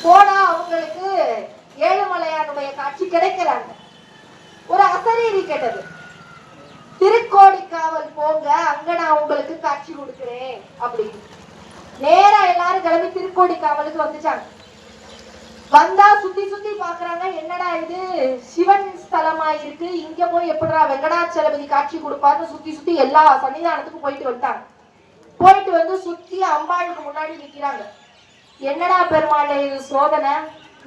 போனா அவங்களுக்கு ஏழுமலையானுடைய காட்சி கிடைக்கிறாங்க. ஒரு அசரீரி கேட்டது, திருக்கோடிக்காவல் போங்க, அங்க நான் உங்களுக்கு காட்சி கொடுக்கிறேன் அப்படின்னு. நேரா எல்லாரும் கிளம்பி திருக்கோடிக்காவலுக்கு வந்துச்சாங்க. வந்தா சுத்தி சுத்தி பாக்குறாங்க, என்னடா இது சிவன் ஸ்தலமா இருக்கு, இங்க போய் எப்படிடா வெங்கடாச்சலபதி காட்சி கொடுப்பாருன்னு சுத்தி சுத்தி எல்லா சன்னிதானத்துக்கும் போயிட்டு வந்துட்டாங்க. போயிட்டு சுத்தி அம்பாளுக்கு முன்னாடி நிக்கிறாங்க. என்னடா பெருமாளே இது சோதனை,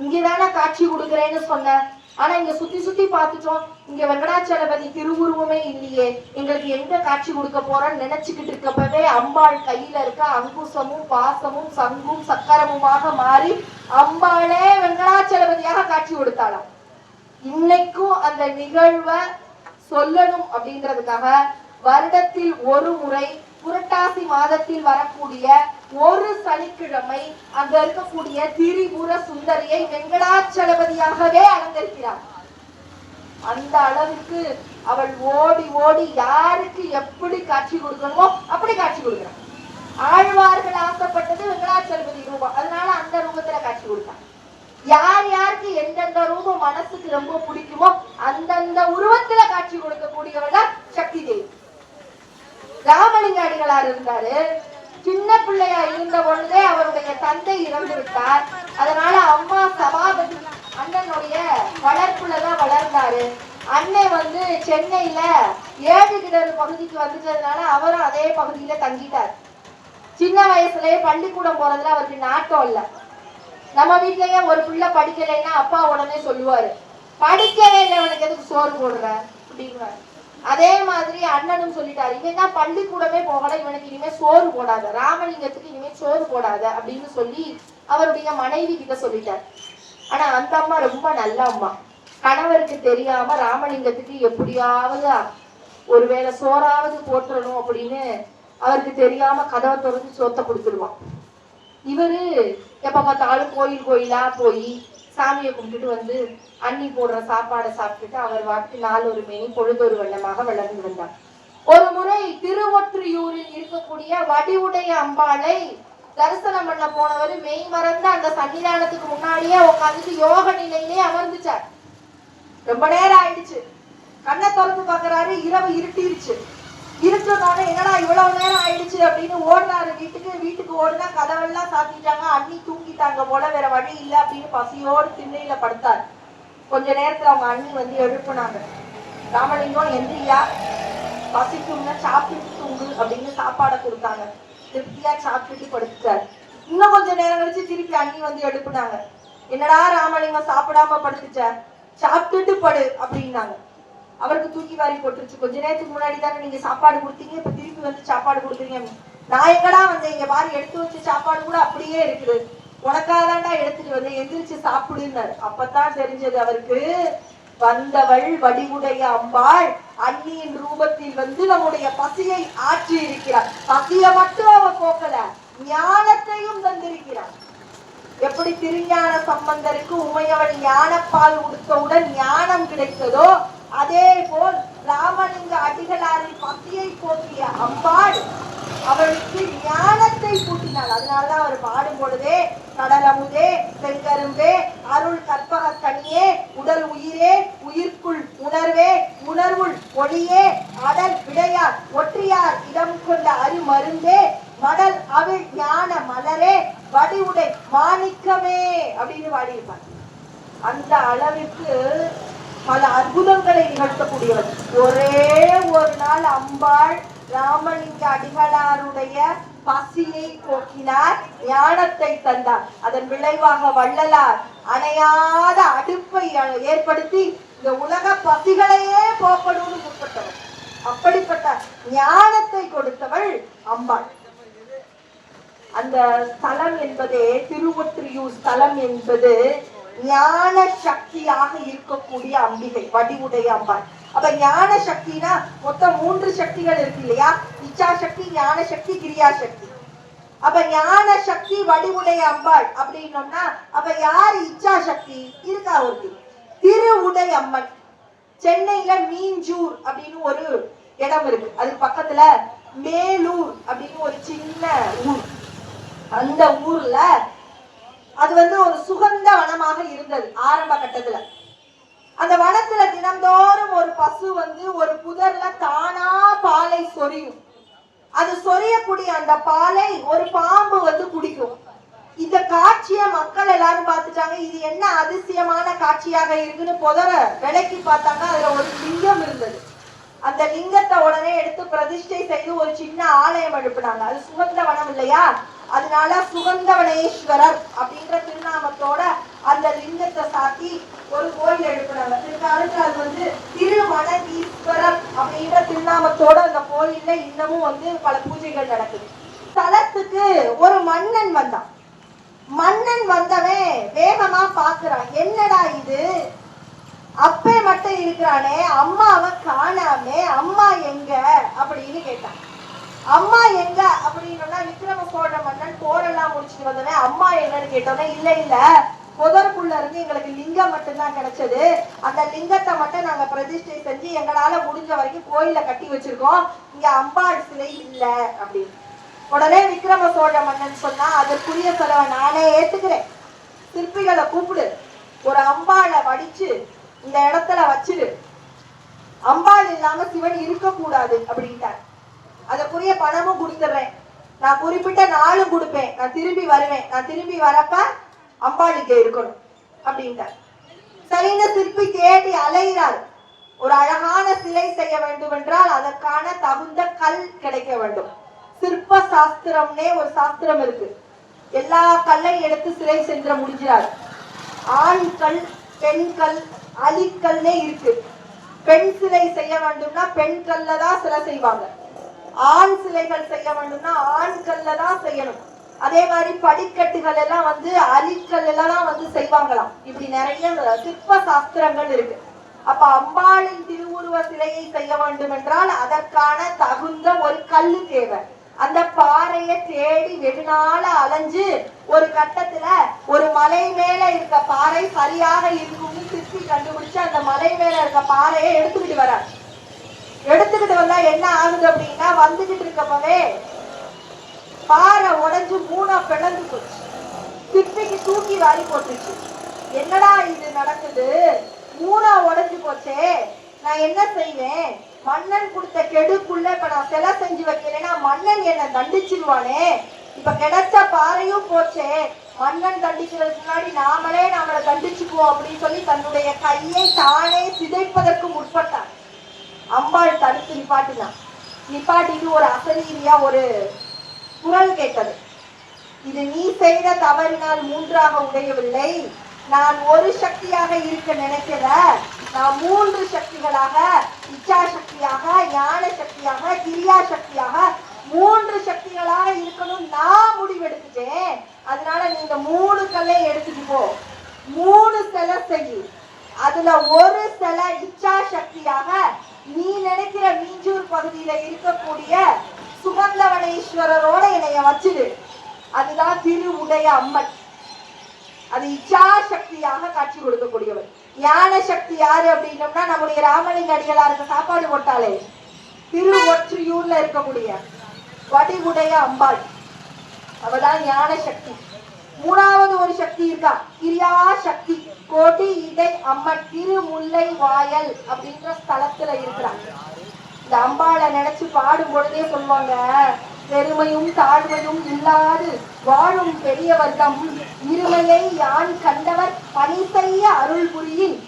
இங்கதானே காட்சி கொடுக்குறேன்னு சொன்ன, ஆனா இங்க சுத்தி சுத்தி பார்த்துட்டோம், இங்க வெங்கடாச்சலபதி திருவுருவமே இல்லையே, எங்களுக்கு எங்க காட்சி கொடுக்க போறோம்னு நினைச்சுக்கிட்டு இருக்கப்பவே அம்பாள் கையில இருக்க அங்குசமும் பாசமும் சங்கும் சக்கரமுமாக மாறி அம்பாளே வெங்கடாச்சலபதியாக காட்சி கொடுத்தாளாம். இன்னைக்கும் அந்த நிகழ்வை சொல்லணும் அப்படின்றதுக்காக வருடத்தில் ஒரு முறை புரட்டாசி மாதத்தில் வரக்கூடிய ஒரு சனிக்கிழமை அங்க இருக்கக்கூடிய திரிபுர சுந்தரியை வெங்கடாச்சலபதியாகவே அலங்கரிக்கிறார். அந்த அளவுக்கு அவள் ஓடி ஓடி யாருக்கு எப்படி காட்சி கொடுக்கணுமோ அப்படி காட்சி கொடுக்கிறார். ஆழ்வார்கள் ஆசைப்பட்டது வெங்கடாச்சலபதி ரூபம், அதனால அந்த ரூபத்துல காட்சி கொடுத்தார். யார் யாருக்கு எந்தெந்த ரூபம் மனசுக்கு ரொம்ப பிடிக்குமோ அந்தந்த உருவத்துல காட்சி கொடுக்கக்கூடியவங்க சக்தி தேவி. ராமலிங்க அடிகளார் இருந்தாரு, சின்ன பிள்ளையா இருந்த பொழுதே அவருடைய தந்தை இறந்து விட்டார். அதனால அம்மா சபாபதி அண்ணனுடைய வளர்ப்புலதான் வளர்ந்தாரு. அண்ணன் சென்னையில 7 கிணறு பகுதிக்கு வந்துட்டதுனால அவரும் அதே பகுதியில தங்கிட்டார். சின்ன வயசுலயே பள்ளிக்கூடம் போறதுல அவருக்கு நாட்டம் இல்ல. நம்ம வீட்லயே ஒரு பிள்ளை படிக்கலைன்னா அப்பா உடனே சொல்லுவாரு, படிக்கவே இல்லை அவனுக்கு எதுக்கு சோறு போடுற அப்படிங்குவாரு. அதே மாதிரி அண்ணனும் சொல்லிட்டாரு, இவன் தான் பள்ளிக்கூடமே போகல, இவனுக்கு இனிமே சோறு போடாத, ராமலிங்கத்துக்கு இனிமே சோறு போடாத அப்படின்னு சொல்லி அவருடைய மனைவி கிட்ட சொல்லிட்டார். ஆனா அந்த அம்மா ரொம்ப நல்ல அம்மா. கணவருக்கு தெரியாம ராமலிங்கத்துக்கு எப்படியாவது ஒருவேளை சோறாவது போட்டுறணும் அப்படின்னு அவருக்கு தெரியாம கதவை திறந்து சோத்த கொடுத்துருவான். இவரு எப்ப பார்த்தாலும் கோயிலா போய் சாமியை கும்பிட்டுட்டு அண்ணி போடுற சாப்பாடை சாப்பிட்டுட்டு அவர் வாட்டு நாள் ஒரு மேனி பொழுதொரு வண்ணமாக வளர்ந்து வந்தார். ஒரு முறை திருவொற்றியூரில் இருக்கக்கூடிய வடிவுடைய அம்பாளை தரிசனம் பண்ண போனவர் மெய் மறந்து அந்த சன்னிதானத்துக்கு முன்னாடியே உட்காந்துட்டு யோக நிலையிலே அமர்ந்துச்சார். ரொம்ப நேரம் ஆயிடுச்சு, கண்ணை திறந்து பாக்குறாரு, இரவு இருட்டிருச்சு. இருட்டுனால என்னடா இவ்வளவு நேரம் ஆயிடுச்சு அப்படின்னு ஓடுறாரு வீட்டுக்கு ஓடுனா கதவெல்லாம் சாத்திட்டாங்க, அண்ணி தூங்கிட்டாங்க போல, வேற வழி இல்லை அப்படின்னு பசியோடு திண்ணையில படுத்தார். கொஞ்ச நேரத்துல அவங்க அண்ணி எழுப்புனாங்க, ராமலிங்கம் எந்திரியா, பசிக்கும்னா சாப்பிட்டு தூங்கு அப்படின்னு சாப்பாடை கொடுத்தாங்க. திருப்தியா சாப்பிட்டுட்டு படுத்துட்டாரு. இன்னும் கொஞ்ச நேரம் கழிச்சு திருப்பி அண்ணி எழுப்புனாங்க, என்னடா ராமலிங்கம் சாப்பிடாம படுத்துச்ச, சாப்பிட்டுட்டு படு அப்படின்னாங்க. அவருக்கு தூக்கி வாரி போட்டுருச்சு. கொஞ்ச நேரத்துக்கு முன்னாடி தானே நீங்க சாப்பாடு கொடுத்தீங்க, இப்ப திருப்பி சாப்பாடு கொடுக்குறீங்க. நான் எங்கடா இங்க பாரு எடுத்து வச்ச சாப்பாடு கூட அப்படியே இருக்குது, உனக்காதான்டா எடுத்துட்டு எந்திரிச்சு சாப்பிடுன்னாரு. அப்பதான் தெரிஞ்சது அவருக்கு, வந்தவள் வடிவுடைய அம்பாள் அண்ணியின் ரூபத்தில் நம்முடைய பசியை ஆற்றி இருக்கிறார். பசியை மட்டும் அவ போக்கல, ஞானத்தையும் தந்திருக்கிறார். எப்படி திருஞான சம்பந்தருக்கு உமையவள் ஞானப்பால் உடுத்தவுடன் ஞானம் கிடைத்ததோ, அதே போல் ராமலிங்க அடிகளாரின் பசியை போக்கிய அம்பாள் அவளுக்கு ஞானத்தை கூட்டினாள். அதனாலதான் அவர் பாடும் பொழுதே கடலமுதே செங்கரும்பே அருள் கற்பக கனியே உடல் உயிரே உயிர்க்குள் உணர்வே உணர்வுள் ஒளியே அடல் விடையார் ஒற்றியார் இடம் கொண்ட அருமருந்தே மடல் அவிழ் ஞான மலரே வடிவுடை மாணிக்கமே அப்படின்னு பாடியிருப்பார். அந்த அளவிற்கு பல அற்புதங்களை நிகழ்த்தக்கூடியவர். ஒரே ஒரு நாள் அம்பாள் ராமலிங்க அடிகளாருடைய பசியை போக்கினார், ஞானத்தை தந்தார். அதன் விளைவாக வள்ளலார் அணையாத அடுப்பை ஏற்படுத்தி இந்த உலக பசிகளையே போக்கணும்னு முற்பட்டவர். அப்படிப்பட்ட ஞானத்தை கொடுத்தவள் அம்பாள். அந்த ஸ்தலம் என்பதே திருவொற்றியூர் ஸ்தலம் என்பது ஞான சக்தியாக இருக்கக்கூடிய அம்பிகை, வடிவுடைய அம்பாள். அப்ப ஞான சக்தினா மொத்தம் 3 சக்திகள் இருக்கு இல்லையா? இச்சா சக்தி, ஞான சக்தி, கிரியா சக்தி. அப்ப ஞான சக்தி வடிவுடைய அம்பாள் அப்படின்னோம்னா அப்ப யார் இச்சா சக்தி இருக்கா? ஒருத்தி திருவுடை அம்மன். சென்னையில மீஞ்சூர் அப்படின்னு ஒரு இடம் இருக்கு, அது பக்கத்துல மேலூர் அப்படின்னு ஒரு சின்ன ஊர். அந்த ஊர்ல அது ஒரு சுகந்த வனமாக இருந்தது ஆரம்ப கட்டத்துல. அந்த வனத்துல தினந்தோறும் ஒரு பசு ஒரு புதர்ல தானா பாலை சொரியும். அது சொரியக்கூடிய அந்த பாலை ஒரு பாம்பு குடிக்கும். இந்த காட்சிய மக்கள் எல்லாரும் பார்த்துட்டாங்க. இது என்ன அதிசயமான காட்சியாக இருக்குன்னு புதர விலைக்கு பார்த்தாங்க. அதுல ஒரு லிங்கம் இருந்தது. அந்த லிங்கத்தை உடனே எடுத்து பிரதிஷ்டை செய்து ஒரு சின்ன ஆலயம் எழுப்பினாங்க. அது சுகந்த வனம் இல்லையா? அதனால சுகந்தவனேஸ்வரர் அப்படின்ற திருநாமத்தோட அந்த லிங்கத்தை சாத்தி ஒரு கோயில் எழுப்பினாங்க. பிற்காலத்துல அது திருவனதீஸ்வரர் அப்படின்ற திருநாமத்தோட அந்த கோயில்ல இன்னமும் பல பூஜைகள் நடக்குது. தலத்துக்கு ஒரு மன்னன் வந்தான். மன்னன் வந்தவன் வேகமா பாக்குறான், என்னடா இது அப்பே மட்டும் இருக்கிறானே, அம்மாவை காணாமே, அம்மா எங்க அப்படின்னு கேட்டான். அம்மா எங்க அப்படின்னா விக்ரம சோழ மன்னன் போரெல்லாம் முடிச்சுட்டு வந்தவன் அம்மா எங்கன்னு கேட்டோன்னே, இல்ல இல்ல புதருக்குள்ள இருந்து எங்களுக்கு லிங்கம் மட்டும்தான் கிடைச்சது. அந்த லிங்கத்தை மட்டும் நாங்க பிரதிஷ்டை செஞ்சு எங்களால முடிஞ்ச வரைக்கும் கோயில கட்டி வச்சிருக்கோம், இங்க அம்பாள் சிலை இல்ல அப்படின்னு. உடனே விக்ரம சோழ மன்னன் சொன்னா, அதற்குரிய செலவை நானே ஏத்துக்கிறேன், சிற்பிகளை கூப்பிடு, ஒரு அம்பாளை வடிச்சு இந்த இடத்துல வச்சிரு, அம்பாள் இல்லாம சிவன் இருக்கக்கூடாது அப்படின்ட்டார். அதற்குரிய பணமும் கொடுத்துடுறேன், நான் குறிப்பிட்ட நாளும் கொடுப்பேன், நான் திரும்பி வருவேன், நான் திரும்பி வரப்ப அம்பாள் இங்க இருக்கணும் அப்படின்ட்டார். சரின்னு சிற்பி தேடி அலைகிறார். ஒரு அழகான சிலை செய்ய வேண்டும் என்றால் அதற்கான தகுந்த கல் கிடைக்க வேண்டும். சிற்ப சாஸ்திரம்னே ஒரு சாஸ்திரம் இருக்கு. எல்லா கல்லையும் எடுத்து சிலை செஞ்ச முடிஞ்சிடாது. ஆண் கல், பெண் கல், அலிக்கல்னே இருக்கு. பெண் சிலை செய்ய வேண்டும்னா பெண் கல்ல தான் சிலை செய்வாங்க. ஆண் சிலைகள் செய்ய வேண்டும்னா ஆண் கல்ல தான் செய்யணும். அதே மாதிரி படிக்கட்டுகள் எல்லாம் அலிக்கல் எல்லாம் செய்வாங்களாம். இப்படி நிறைய சிற்ப சாஸ்திரங்கள் இருக்கு. அப்ப அம்பாளின் திருவுருவ சிலையை செய்ய வேண்டும் என்றால் அதற்கான தகுந்த ஒரு கல்லு தேவை. அந்த பாறையை தேடி வெகுநாள அலைஞ்சு ஒரு கட்டத்துல ஒரு மலை மேல இருக்க பாறை சரியாக இருக்கும்னு சிற்பி கண்டுபிடிச்சு அந்த மலை மேல இருக்க பாறையை எடுத்துக்கிட்டு வரார். எடுத்துக்கிட்டு வந்தா என்ன ஆகுது அப்படின்னா, வந்துகிட்டு இருக்கப்பவே பாறை உடைஞ்சு 3 பிளந்து போச்சு. சிற்பிக்கு தூக்கி வாரி போட்டுச்சு. என்னடா இது நடக்குது, 3 உடைஞ்சு போச்சே, நான் என்ன செய்வேன்? மன்னன் கொடுத்த கெடுக்குள்ள இப்ப நான் சிலை செஞ்சு வைக்கிறேன்னா மன்னன் என்ன தண்டிச்சிருவானே, இப்ப கிடைச்ச பாறையும் போச்சே, மன்னன் தண்டிக்கிறதுக்கு முன்னாடி நம்மளை தண்டிச்சுக்குவோம் அப்படின்னு சொல்லி தன்னுடைய கையை தானே சிதைப்பதற்கு முற்பட்டான். அம்பாள் தடுத்து நிப்பாட்டினான். நிப்பாட்டிட்டு ஒரு அசரீரியா ஒரு குரல் கேட்டது, இது நீ செய்த தவறினால் 3ஆக உடையவில்லை, நான் ஒரு சக்தியாக இருக்க நினைக்கல, நான் 3 சக்திகளாக, இச்சா சக்தியாக, ஞான சக்தியாக, கிரியா சக்தியாக 3 சக்திகளாக இருக்கணும் நான் முடிவெடுத்துட்டேன். அதனால நீங்க 3 கல்லை எடுத்துட்டு போ, 3 சிலை செய், அதுல ஒரு சிலை இச்சா சக்தியாக நீ நினைக்கிற மீஞ்சூர் பகுதியில இருக்கக்கூடிய சுகந்தவனேஸ்வரரோட என்னைய வச்சிடு, அதுதான் திருவுடைய அம்மன். அது இச்சா சக்தியாக காட்சி கொடுக்கக்கூடியவர். ஞான சக்தி யாரு அப்படின்னோம்னா நம்முடைய ராமலிங்க அடிகளாருக்கு சாப்பாடு போட்டாலே திருவொற்றியூர்ல இருக்கக்கூடிய வடிவுடைய அம்பாள், அவதான் ஞான சக்தி. மூணாவது ஒரு சக்தி இருக்கா, கிரியா சக்தி. கொடி இடை அம்மன் திருமுல்லை வாயல் அப்படின்ற ஸ்தலத்துல இருக்கிறாங்க. இந்த அம்பாளை நினைச்சு பாடும் பொழுதே சொல்லுவாங்க, பெருமையும் தாழ்மையும் இல்லாது வாழும் பெரியவர்தம் இருமையை யான் கண்டவர் பணி செய்ய அருள் புரியின்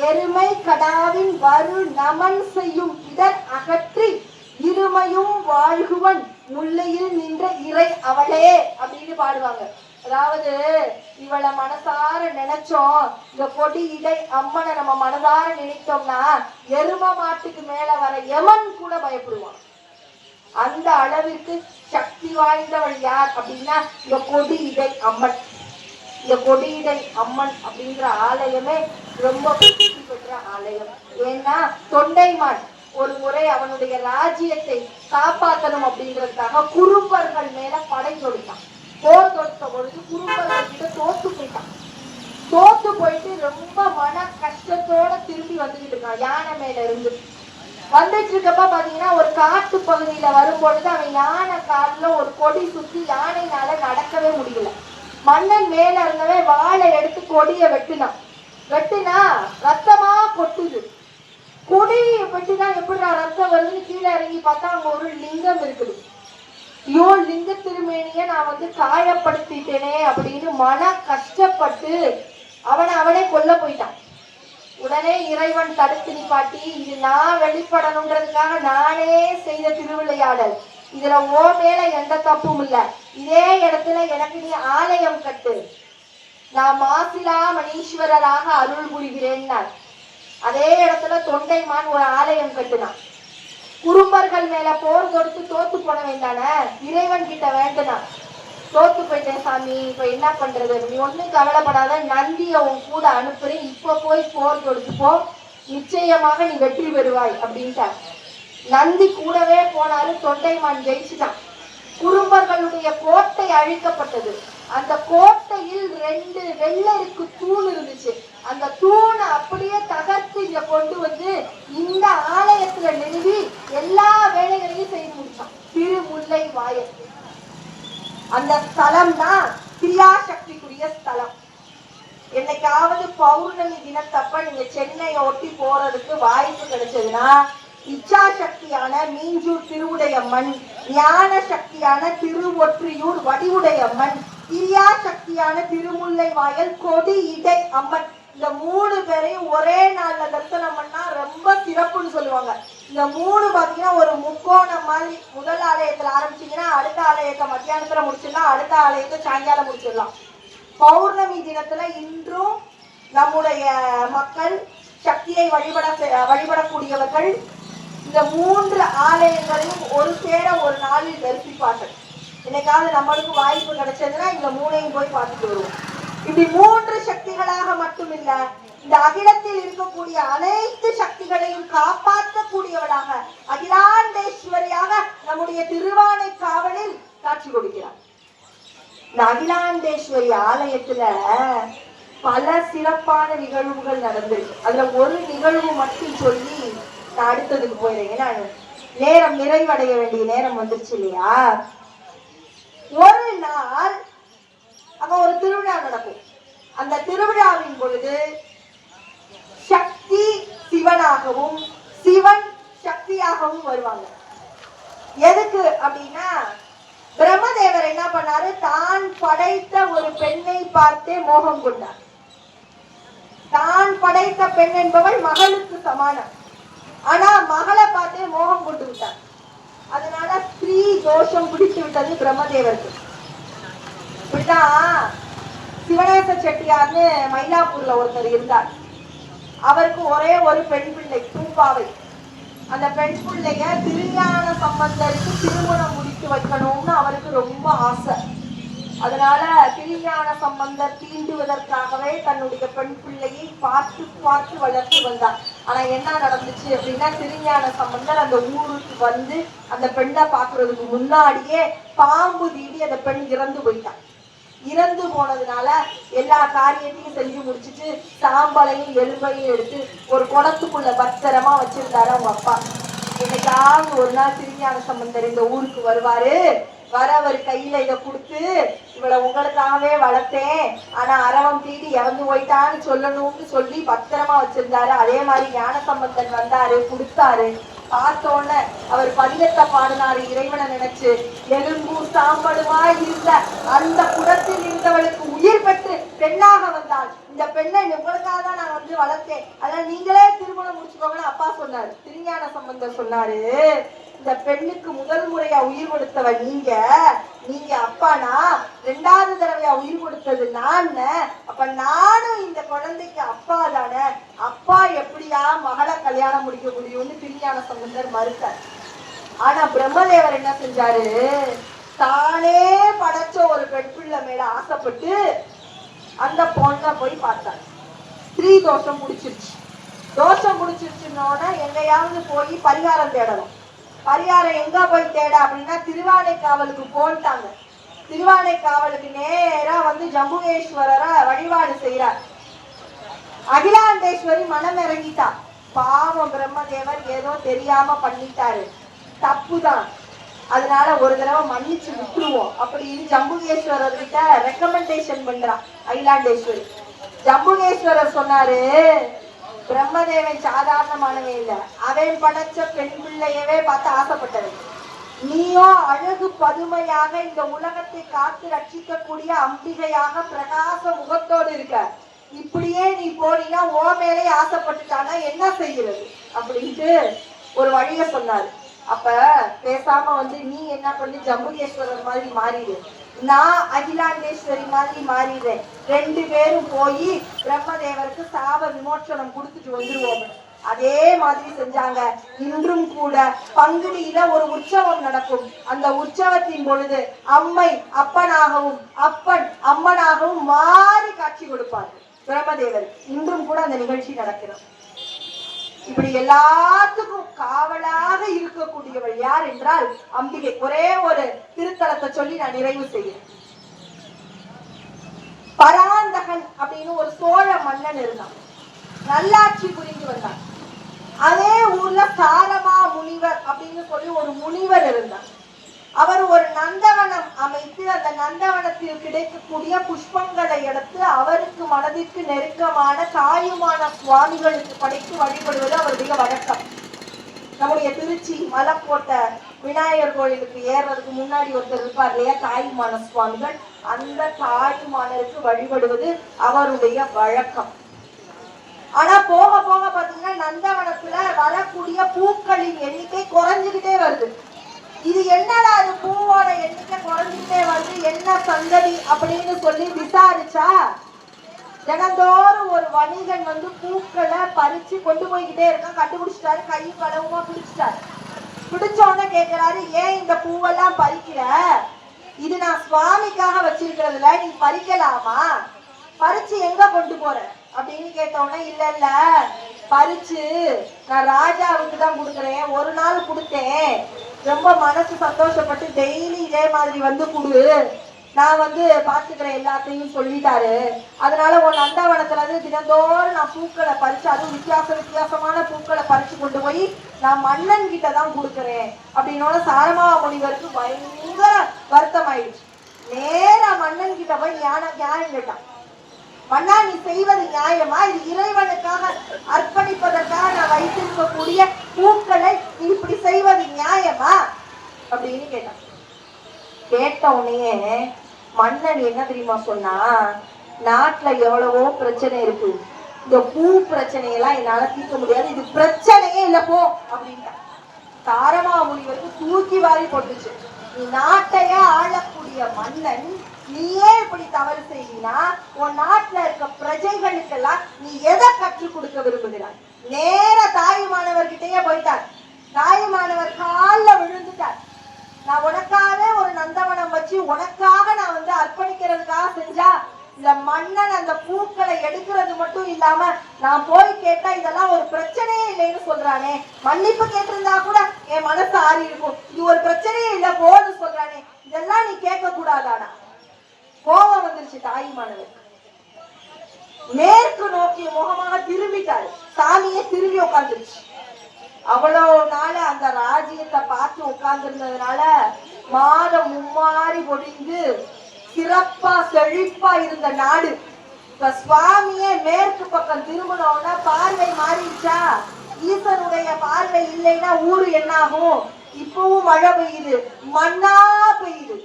எருமை கடாவின் வரு நமன் செய்யும் இடர் அகற்றி இருமையும் வாழ்குவன் முல்லையில் நின்ற இறை அவளே அப்படின்னு பாடுவாங்க. அதாவது இவளை மனசார நினைச்சோம், இந்த கொடி இடை அம்மனை நம்ம மனதார நினைத்தோம்னா எரும மாட்டுக்கு மேல வர யமன் கூட பயப்படுவான். அந்த அளவிற்கு சக்தி வாய்ந்தவள் யார் அப்படின்னா இந்த கொடி இடை அம்மன். இந்த கொடி இடை அம்மன் அப்படிங்கிற ஆலயமே ரொம்ப பிரசித்தி பெற்ற ஆலயம். ஏன்னா தொண்டைமான் ஒரு முறை அவனுடைய ராஜ்யத்தை காப்பாற்றணும் அப்படிங்கிறதுக்காக குறும்பர்கள் மேல படை தொடுத்தான். போர் தொடுத்த பொழுது குறும்பர்கள் கிட்ட தோத்து போயிட்டான். தோத்து போயிட்டு ரொம்ப மன கஷ்டத்தோட திரும்பி வந்துகிட்டு இருக்கான். யானை மேல இருந்து வந்துட்டு இருக்கப்ப பாத்தீங்கன்னா ஒரு காட்டு பகுதியில வரும்பொழுது அவன் யானை காலில் ஒரு கொடி சுத்தி யானைனால நடக்கவே முடியல. மன்னன் மேல இருந்தவே வாழை எடுத்து கொடிய வெட்டுனா ரத்தமா கொட்டுது. கொடி வெட்டினா எப்படி ரத்தம் வருது, கீழே இறங்கி பார்த்தா அங்க ஒரு லிங்கம் இருக்குது. ஐயோ, லிங்க திருமேனிய நான் காயப்படுத்திட்டேனே அப்படின்னு மன கஷ்டப்பட்டு அவனே கொல்ல போயிட்டான். உடனே இறைவன் தடுத்து நிப்பாட்டி, இது நான் வெளிப்படணுன்றதுக்காக நானே செய்த திருவிளையாடல், இதுல ஓ மேல எந்த தப்பும் இல்ல, இதே இடத்துல எனக்கு நீ ஆலயம் கட்டு, நான் மாசிலா மணீஸ்வரராக அருள் புரிகிறேன்னார். அதே இடத்துல தொண்டைமான் ஒரு ஆலயம் கட்டுனான். குறும்பர்கள் மேல போர் தொடுத்து தோத்து போன வேண்டானே, இறைவன் கிட்ட வேண்டுனான். தோத்து போயிட்டேன் சாமி, இப்ப என்ன பண்றது, நீ ஒண்ணும் கவலைப்படாத, நந்திய உன் கூட அனுப்புறேன், இப்ப போய் போர் தொடுத்துப்போ, நிச்சயமாக நீ வெற்றி பெறுவாய் அப்படின்ட்டார். நந்தி கூடவே போனாரு. தொண்டைமான் ஜெயிச்சுட்டான். குறும்பர்களுடைய கோட்டை அழிக்கப்பட்டது. அந்த கோட்டையில் 2 வெள்ளருக்கு தூண் இருந்துச்சு. அந்த தூணை அப்படியே தகர்த்து இங்க கொண்டு வந்து இந்த ஆலயத்துல நிறுவி எல்லா வேலைகளையும் செய்து முடிச்சான். திருமுல்லை வாயல் அந்த ஸ்தலம் தான் கிரியாசக்திக்குரிய ஸ்தலம். என்னைக்காவது பௌர்ணமி தினத்தப்ப நீங்க சென்னையை ஒட்டி போறதுக்கு வாய்ப்பு கிடைச்சதுன்னா இச்சா சக்தியான மீஞ்சூர் திருவுடையம்மன், ஞான சக்தியான திருவொற்றியூர் வடிவுடையம்மன், கிரியா சக்தியான திருமுல்லை வாயல் கொடி இடை அம்மன், இந்த 3 பேரையும் ஒரே நாள்ல தரிசனம் பண்ணா ரொம்ப சிறப்புன்னு சொல்லுவாங்க. இந்த 3 பாத்தீங்கன்னா ஒரு முக்கோணம் மாதிரி. முதல் ஆலயத்துல ஆரம்பிச்சீங்கன்னா அடுத்த ஆலயத்தை மத்தியானத்துல முடிச்சிடலாம், அடுத்த ஆலயத்தை சாயங்காலம் முடிச்சிடலாம். பௌர்ணமி தினத்துல இன்றும் நம்முடைய மக்கள் சக்தியை வழிபடக்கூடியவர்கள் இந்த 3 ஆலயங்களையும் ஒரு சேர ஒரு நாளில் தரிசிப்பார்கள். இன்னைக்காவது நம்மளுக்கு வாய்ப்பு கிடைச்சதுன்னா இந்த 3ஐயும் போய் பார்த்துட்டு வருவோம். இப்படி 3 சக்திகளாக மட்டுமில்ல, இந்த அகிலத்தில் இருக்கக்கூடிய அனைத்து சக்திகளையும் காப்பாற்றக்கூடியவளாக அகிலாண்டேஸ்வரியாக நம்முடைய திருவானைக்காவலில் காட்சி கொடுக்கிறார். இந்த அகிலாண்டேஸ்வரி ஆலயத்துல பல சிறப்பான நிகழ்வுகள் நடந்திருக்கு. அதுல ஒரு நிகழ்வு மட்டும் சொல்லி நான் அடுத்ததுக்கு போயிடுறேன். ஏன்னா நேரம் நிறைவடைய வேண்டிய நேரம் வந்துருச்சு இல்லையா. ஒரு நாள் அங்க ஒரு திருவிழா நடக்கும். அந்த திருவிழாவின் பொழுது சக்தி சிவனாகவும் சிவன் சக்தியாகவும் வருவாங்க. எதுக்கு அப்படின்னா, பிரம்மதேவர் என்ன பண்ணாரு, தான் படைத்த ஒரு பெண்ணை பார்த்தே மோகம் கொண்டார். தான் படைத்த பெண் என்பவள் மகளுக்கு சமானம். ஆனா மகளை பார்த்தே மோகம் கொண்டு விட்டார். அதனால ஸ்திரீ தோஷம் பிடித்து விட்டது பிரம்மதேவருக்கு. இப்படிதான் சிவனேச செட்டியார்னு மயிலாப்பூர்ல ஒருத்தர் இருந்தார். அவருக்கு ஒரே ஒரு பெண் பிள்ளை பூப்பாவை. அந்த பெண் பிள்ளைய திருஞான சம்பந்தருக்கு திருமணம் முடித்து வைக்கணும்னு அவருக்கு ரொம்ப ஆசை. அதனால திருஞான சம்பந்தர் தீண்டுவதற்காகவே தன்னுடைய பெண் பிள்ளையை பார்த்து பார்த்து வளர்த்து வந்தார். ஆனா என்ன நடந்துச்சு அப்படின்னா, திருஞான சம்பந்தர் அந்த ஊருக்கு வந்து அந்த பெண்ணை பாக்குறதுக்கு முன்னாடியே பாம்பு தீடி அந்த பெண் இறந்து போயிட்டான். இறந்து போனதுனால எல்லா காரியத்தையும் செஞ்சு முடிச்சுட்டு சாம்பலையும் எலும்பையும் எடுத்து ஒரு குளத்துக்குள்ள பத்திரமா வச்சிருந்தாரு அவங்க அப்பா. இன்னைக்கு என்னைக்காவது ஒரு நாள் திருஞான சம்பந்தர் இந்த ஊருக்கு வருவாரு. வர அவர் கையில இதை கொடுத்து, இவளை உங்களுக்காகவே வளர்த்தேன், ஆனா அரவம் தீடி இறந்து போயிட்டான்னு சொல்லணும்னு சொல்லி பத்திரமா வச்சிருந்தாரு. அதே மாதிரி ஞான சம்பந்தன் வந்தாரு, கொடுத்தாரு. பார்த்தோன்னு அவர் பதிகத்தை பாடினாரு இறைவனை நினைச்சு. எலும்பு சாம்பலுமா இருந்த அந்த குடத்தில் இருந்தவளுக்கு உயிர் பெற்று பெண்ணாக வந்தாள். இந்த பெண்ணை உங்களுக்காக தான் நான் வந்து வளர்த்தேன், அதனால நீங்களே திருமணம் முடிச்சுக்கோங்கன்னு அப்பா சொன்னாரு. திருஞான சம்பந்தர் சொன்னாரு, இந்த பெண்ணுக்கு முதல் முறையா உயிர் கொடுத்தவன் நீங்க அப்பானா, 2வது தடவையா உயிர் கொடுத்தது நான். அப்ப நானும் இந்த குழந்தைக்கு அப்பா தானே, அப்பா எப்படியா மகளை கல்யாணம் முடிக்க முடியும்னு திருஞான சம்பந்தர் மறுத்தார். ஆனா பிரம்மதேவர் என்ன செஞ்சாரு, தானே படைச்ச ஒரு பெண் பிள்ளை மேல ஆசைப்பட்டு அந்த பொண்ணை போய் பார்த்தார். ஸ்திரீ தோஷம் முடிச்சிருச்சு. தோஷம் முடிச்சிருச்சுன்னோட எங்கேயாவது போய் பரிகாரம் தேடணும். பரிகாரம் எங்க போய் தேட அப்படின்னா திருவானைக்காவலுக்கு போன்ட்டாங்க. திருவானைக்காவலுக்கு நேரா வந்து ஜம்புகேஸ்வரரை வழிபாடு செய்யறார். அகிலாண்டேஸ்வரி மனம் இறங்கிட்டா. பாவம் பிரம்மதேவர் ஏதோ தெரியாம பண்ணிட்டாரு, தப்புதான், அதனால ஒரு தடவை மன்னிச்சு விட்டுருவோம் அப்படின்னு ஜம்புகேஸ்வரர் கிட்ட ரெக்கமெண்டேஷன் பண்றான் அகிலாண்டேஸ்வரி. ஜம்புகேஸ்வரர் சொன்னாரு, பிரம்மதேவன் சாதாரணமானவே இல்ல, அவன் படைச்ச பெண் பிள்ளையவே பார்த்து ஆசைப்பட்டவன். நீயோ அழகு பதுமையாக இந்த உலகத்தை காத்து ரட்சிக்கக்கூடிய அம்பிகையாக பிரகாச முகத்தோடு இருக்க. இப்படியே நீ போனீங்கன்னா ஓ மேலே ஆசைப்பட்டுட்டானா என்ன செய்கிறது அப்படின்ட்டு ஒரு வழிய சொன்னாரு. அப்ப பேசாம வந்து நீ என்ன பண்ணி ஜம்புகேஸ்வரர் மாதிரி மாறிடு, நான் அகிலாண்டேஸ்வரி மாதிரி மாறிடுறேன், 2 பேரும் போய் பிரம்மதேவருக்கு சாப விமோச்சனம் கொடுத்துட்டு வந்துருவோம். அதே மாதிரி செஞ்சாங்க. இன்றும் கூட பங்குனியில ஒரு உற்சவம் நடக்கும். அந்த உற்சவத்தின் பொழுது அம்மை அப்பனாகவும் அப்பன் அம்மனாகவும் மாறி காட்சி கொடுப்பார்கள் பிரம்மதேவர். இன்றும் கூட அந்த நிகழ்ச்சி நடக்கிறது. இப்படி எல்லாத்துக்கும் காவலாக இருக்கக்கூடியவள் யார் என்றால் அம்பிகை. ஒரே ஒரு திருத்தலத்தை சொல்லி நான் நிறைவு செய்கிறேன். பராந்தகன் அப்படின்னு ஒரு சோழ மன்னன் இருந்தான், நல்லாட்சி புரிந்து வந்தான். அதே ஊர்ல சாரமா முனிவர் அப்படின்னு சொல்லி ஒரு முனிவர் இருந்தார். அவர் ஒரு நந்தவனம் அமைத்து அந்த நந்தவனத்தில் கிடைக்கக்கூடிய புஷ்பங்களை எடுத்து அவருக்கு மனதிற்கு நெருக்கமான தாயுமான சுவாமிகளுக்கு படைத்து வழிபடுவது அவருடைய வழக்கம். நம்முடைய திருச்சி மலைக்கோட்டை விநாயகர் கோயிலுக்கு ஏறுறதுக்கு முன்னாடி ஒருத்தர் இருப்பார் இல்லையா, தாயுமான சுவாமிகள், அந்த தாயுமானருக்கு வழிபடுவது அவருடைய வழக்கம். ஆனா போக போக பாத்தீங்கன்னா நந்தவனத்துல வரக்கூடிய பூக்களின் எண்ணிக்கை குறைஞ்சுக்கிட்டே வருது. இது என்னடா, அது பூவோட எண்ணிக்கை குறைஞ்சிட்டே வந்து என்ன சந்ததி அப்படின்னு சொல்லி விசாரிச்சா, தினந்தோறும் ஒரு வணிகன் வந்து பூக்களை பறிச்சு கொண்டு போய்கிட்டே இருக்கான். கண்டுபிடிச்சிட்டாரு, கை களவுமா பிடிச்சிட்டாரு. பிடிச்சோன்னு கேட்கிறாரு, ஏன் இந்த பூவெல்லாம் பறிக்கிற, இது நான் சுவாமிக்காக வச்சிருக்கிறதுல நீ பறிக்கலாமா, பறிச்சு எங்க கொண்டு போற அப்படின்னு கேட்டோன்னே, இல்ல இல்ல பறிச்சு நான் ராஜாவுக்கு தான் கொடுக்குறேன், ஒரு நாள் கொடுத்தேன், ரொம்ப மனசு சந்தோஷப்பட்டு டெய்லி இதே மாதிரி வந்து கொடு, நான் வந்து பாத்துக்கிறேன் எல்லாத்தையும் சொல்லிட்டாரு. அதனால உன் நந்தவனத்துல இருந்து தினந்தோறும் நான் பூக்களை பறிச்சு, அதுவும் வித்தியாசமான பூக்களை பறிச்சு கொண்டு போய் நான் மன்னன் கிட்ட தான் கொடுக்குறேன் அப்படின்னோட சாரமா முனிவருக்கு பயங்கர வருத்தம் ஆயிடுச்சு. நேரா மன்னன் கிட்ட போய் ஞானம் கேட்டான். மன்னா, நீ செய்வது நியாயமா, இது இறைவனுக்காக அர்ப்பணிப்பதற்காக நான் வைத்திருக்கக்கூடிய பூக்களை நீ இப்படி செய்வது நியாயமா அப்படின்னு கேட்டான். கேட்ட உடனே மன்னன் என்ன தெரியுமா சொன்னா, நாட்டுல எவ்வளவோ பிரச்சனை இருக்கு, இந்த பூ பிரச்சனையெல்லாம் என்னால தீர்க்க முடியாது, இது பிரச்சனையே இல்ல போ அப்படின்ட்டா. தாரமா முனிவருக்கு தூக்கி வாரி போட்டுச்சு. நீ நாட்டையே ஆளக்கூடிய மன்னன், நீயே இப்படி தவறு செய்தினா உன் நாட்டுல இருக்க பிரஜைகளுக்கெல்லாம் நீ எதை கற்றுக் கொடுக்க விரும்புகிறாய்? நேர தாயுமானவர்கிட்டயே போயிட்டார். தாயுமானவர் காலில் விழுந்துட்டார். நான் உனக்காக ஒரு நந்தவனம் வச்சு உனக்காக நான் வந்து அர்ப்பணிக்கிறதுக்காக செஞ்சா, இந்த மன்னன் அந்த பூக்களை எடுக்கிறது மட்டும் இல்லாம நான் போய் கேட்டா இதெல்லாம் ஒரு பிரச்சனையே இல்லைன்னு சொல்றானே, மன்னிப்பு கேட்டிருந்தா கூட என் மனசு ஆறி இருக்கும், இது ஒரு பிரச்சனையே இல்லை போன்னு சொல்றானே, இதெல்லாம் நீ கேட்க கூடாதானா? கோபம் வந்துருச்சு தாயுமானவர். மேற்கு நோக்கிய முகமாக திரும்பிட்டாரு. சாமியே திரும்பி உட்காந்துருச்சு. அவ்வளவு நாள் அந்த ராஜ்யத்தை பார்த்து உட்கார்ந்துருந்ததுனால மாதம் மும்மாறி பொழிந்து சிறப்பா செழிப்பா இருந்த நாடு இப்ப சுவாமியே மேற்கு பக்கம் திரும்பினோம்னா பார்வை மாறிடுச்சா? ஈசனுடைய பார்வை இல்லைன்னா ஊரு என்ன ஆகும்? இப்பவும் மழை பெய்யுது, மண்ணா பெய்யுது.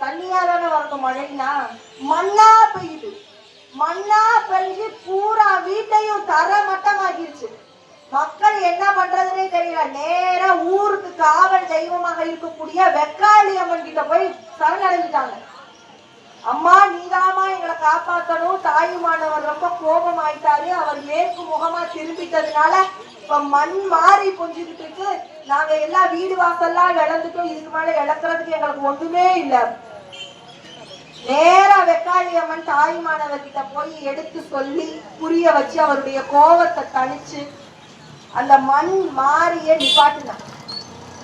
தண்ணியா தானே வரணும் மழைனா? மண்ணா பெய்யுது. மண்ணா பெய்ஞ்சு பூரா வீட்டையும் தர மட்டமாக்கிருச்சு. மக்கள் என்ன பண்றதுன்னே தெரியல. நேரா ஊருக்கு காவல் தெய்வமாக இருக்கக்கூடிய வெக்காளி அம்மன் கிட்ட போய் சரணடைஞ்சிட்டாங்க. அம்மா நீதாமா எங்களை காப்பாற்றணும். தாயுமானவர் ரொம்ப கோபம் ஆயிட்டாரு. அவர் மேற்கு முகமா திரும்பிட்டதுனால இப்ப மண் மாறி பொஞ்சுக்கிட்டு இருக்கு. நாங்க எல்லாம் வீடு வாசல்லாம் இழந்துட்டோம். இதுக்கு மேல இழக்கிறதுக்கு எங்களுக்கு ஒண்ணுமே இல்லை. நேரா வெக்காளி அம்மன் தாயுமானவர் கிட்ட போய் எடுத்து சொல்லி புரிய வச்சு அவருடைய கோபத்தை தணிச்சு அந்த மண் மாறிய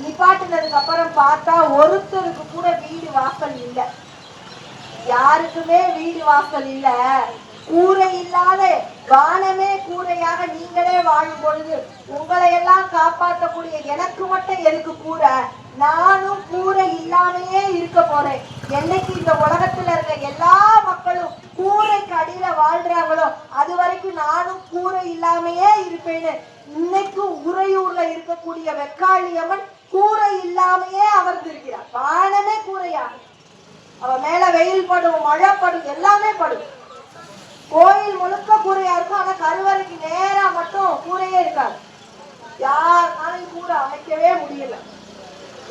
நிப்பாட்டினதுக்கு அப்புறம் பார்த்தா ஒருத்தருக்கு கூட வீடு வாசல் இல்லை. யாருக்குமே வீடு வாசல் இல்ல. கூரை இல்லாத வானமே கூரையாக நீங்களே வாழும் பொழுது உங்களை எல்லாம் காப்பாற்றக்கூடிய எனக்கு மட்டும் எதுக்கு கூரை? நானும் கூரை இல்லாமையே இருக்க போறேன். என்னைக்கு இந்த உலகத்துல இருக்க எல்லா மக்களும் கூரைக்கு அடியில வாழ்றாங்களோ அது வரைக்கும் நானும் கூரை இல்லாமையே இருப்பேன்னு இன்னைக்கும் உறையூர்ல இருக்கக்கூடிய வெக்காளி அம்மன் கூரை இல்லாமையே அமர்ந்திருக்கிறார். வானமே கூரையா, அவ மேல வெயில் படும், மழை படும், எல்லாமே படும். கோயில் முழுக்க கூரையா இருக்கும். ஆனா கருவறைக்கு நேரா மட்டும் கூரையே இருக்காது. யாருனாலும் கூரை அமைக்கவே முடியல.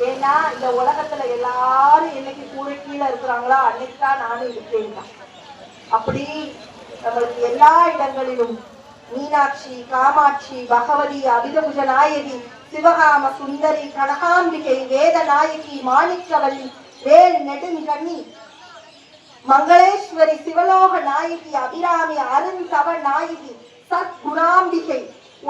ஏன்னா இந்த உலகத்துல எல்லாரும் என்னைக்கு கூரை கீழே இருக்கிறாங்களோ அன்னைக்குதான் நானும் இருப்பேன். அப்படி நம்மளுக்கு எல்லா இடங்களிலும் மீனாட்சி, காமாட்சி, பகவதி, அபிதபுஜ நாயகி, சிவகாம சுந்தரி, கனகாம்பிகை, வேத நாயகி, மாணிக்கவல்லி, வேல் நெடுங்கண்ணி, மங்களேஸ்வரி, சிவலோக நாயகி, அபிராமி, அருந்தவ நாயகி, சத்குணாம்பிகை,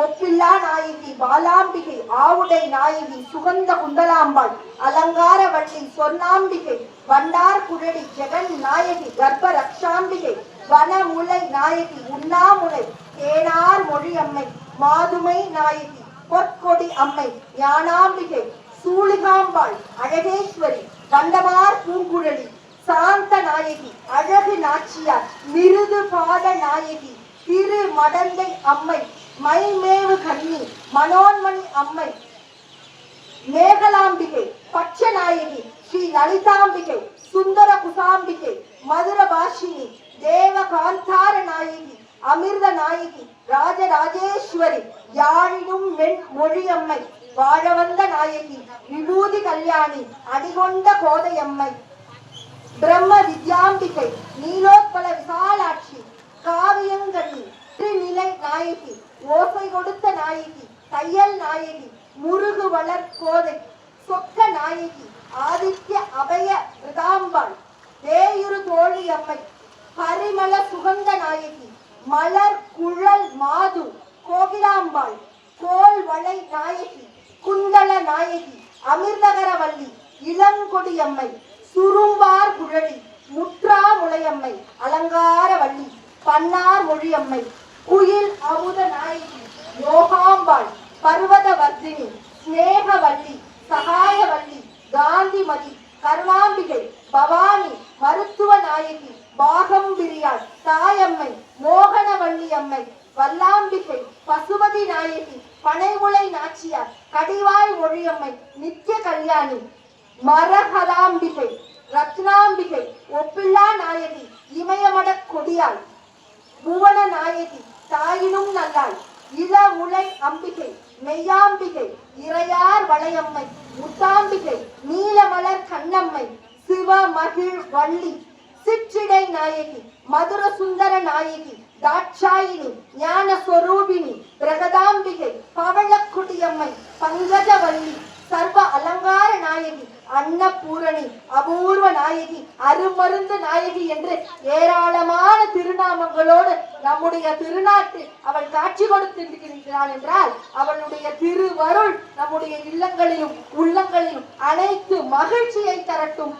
ஒப்பில்லா நாயகி, பாலாம்பிகை, ஆவுடை நாயகி, சுகந்த குண்டலாம்பாள், அலங்கார வள்ளி, சொன்னாம்பிகை, வண்டார் குழலி, ஜெகன் நாயகி, கர்ப்ப ரக்ஷாம்பிகை, வனமுலை நாயகி, உண்ணாமுலை, தேனார் மொழி அம்மை, மாதுமை நாயகி, பொற்கொடி அம்மை, ஞானாம்பிகை, சூளிகாம்பாள், அழகேஸ்வரி, கண்டமார் பூங்குழலி, சாந்த நாயகி, அழகு நாச்சியார், மிருது பாத நாயகி, திரு மடந்தை அம்மை, மைமேவு கண்ணி, மனோன்மணி அம்மை, மேகலாம்பிகை, பட்ச நாயகி, ஸ்ரீ லலிதாம்பிகை, சுந்தர குசாம்பிகை, மதுர பாஷினி, தேவகாந்தார நாயகி, அமிர்த நாயகி, ராஜராஜேஸ்வரி, யாழினும் மென் மொழியம்மை, வாழவந்த நாயகி, விபூதி கல்யாணி, அடிகொண்ட கோதையம்மை, பிரம்ம வித்யாம்பிகை, நீலோத்பல விசாலாட்சி, காவியங்கண்ணி, திருநிலை நாயகி, ஓசை கொடுத்த நாயகி, தையல் நாயகி, முருகு வளர் கோதை, சொக்க நாயகி, ஆதித்ய அபய ரிதாம்பாள், தேயுரு தோழி அம்மை, பரிமள சுகந்த நாயகி, மலர் குழல் மாது, கோகிலாம்பாள், கோல் வளை நாயகி, குண்டல நாயகி, அமிர்தகரவல்லி, இளங்கொடியம்மை, சுரும்பார் குழலி, முற்றா முளையம்மை, அலங்கார வள்ளி, பன்னார் மொழியம்மை, குயில் அமுத நாயகி, யோகாம்பாள், பர்வத வர்தினி, ஸ்நேகவல்லி, சகாயவல்லி, காந்திமதி, கருணாம்பிகை, பவானி, மருத்துவ நாயகி, பாகம்பிரியாள், தாயம்மை, மோகனவள்ளி அம்மை, வல்லாம்பிகை, பசுபதி நாயகி, பனைமுளை நாச்சியார், கடிவாய் மொழியம்மை, நித்திய கல்யாணி, மரகதாம்பிகை, ரத்னாம்பிகை, ஒப்பில்லா நாயகி, இமயமட கொடியாள், புவன நாயகி, தாயினும் நல்லாள், இளமுலை அம்பிகை, மெய்யாம்பிகை, இறையார் வளையம்மை, முத்தாம்பிகை, நீலமலர் கண்ணம்மை, சிவமகிழ் வள்ளி, சிற்றிடை நாயகி, மதுர சுந்தர நாயகி, தாட்சாயினி, ஞான ஸ்வரூபிணி, பிரகதாம்பிகை, பவளக்குடியம்மை, பங்கஜவல்லி, சர்வ அலங்கார நாயகி, அன்னபூரணி, அபூர்வ நாயகி, அருமருந்து நாயகி என்று ஏராளமான திருநாமங்களோடு நம்முடைய திருநாட்டில் அவள் காட்சி கொடுத்திருக்கிறாள் என்றால் அவளுடைய திருவருள் நம்முடைய இல்லங்களிலும் உள்ளங்களிலும் அனைத்து மகிழ்ச்சியை தரட்டும்.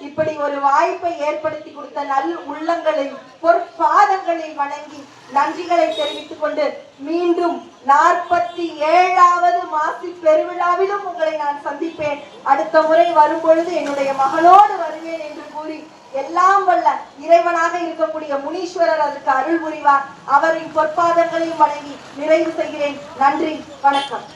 இப்படி ஒரு வாய்ப்பை ஏற்படுத்தி கொடுத்த நல் உள்ளங்களில் பொற்பாதங்களில் வணங்கி நன்றிகளை தெரிவித்துக் கொண்டு மீண்டும் 47வது மாசி பெருவிழாவிலும் உங்களை நான் சந்திப்பேன். அடுத்த முறை வரும் பொழுது என்னுடைய மகளோடு வருவேன் என்று கூறி எல்லாம் வல்ல இறைவனாக இருக்கக்கூடிய முனீஸ்வரர் அதற்கு அருள் புரிவார். அவரின் பொற்பாதங்களையும் வணங்கி நிறைவு செய்கிறேன். நன்றி, வணக்கம்.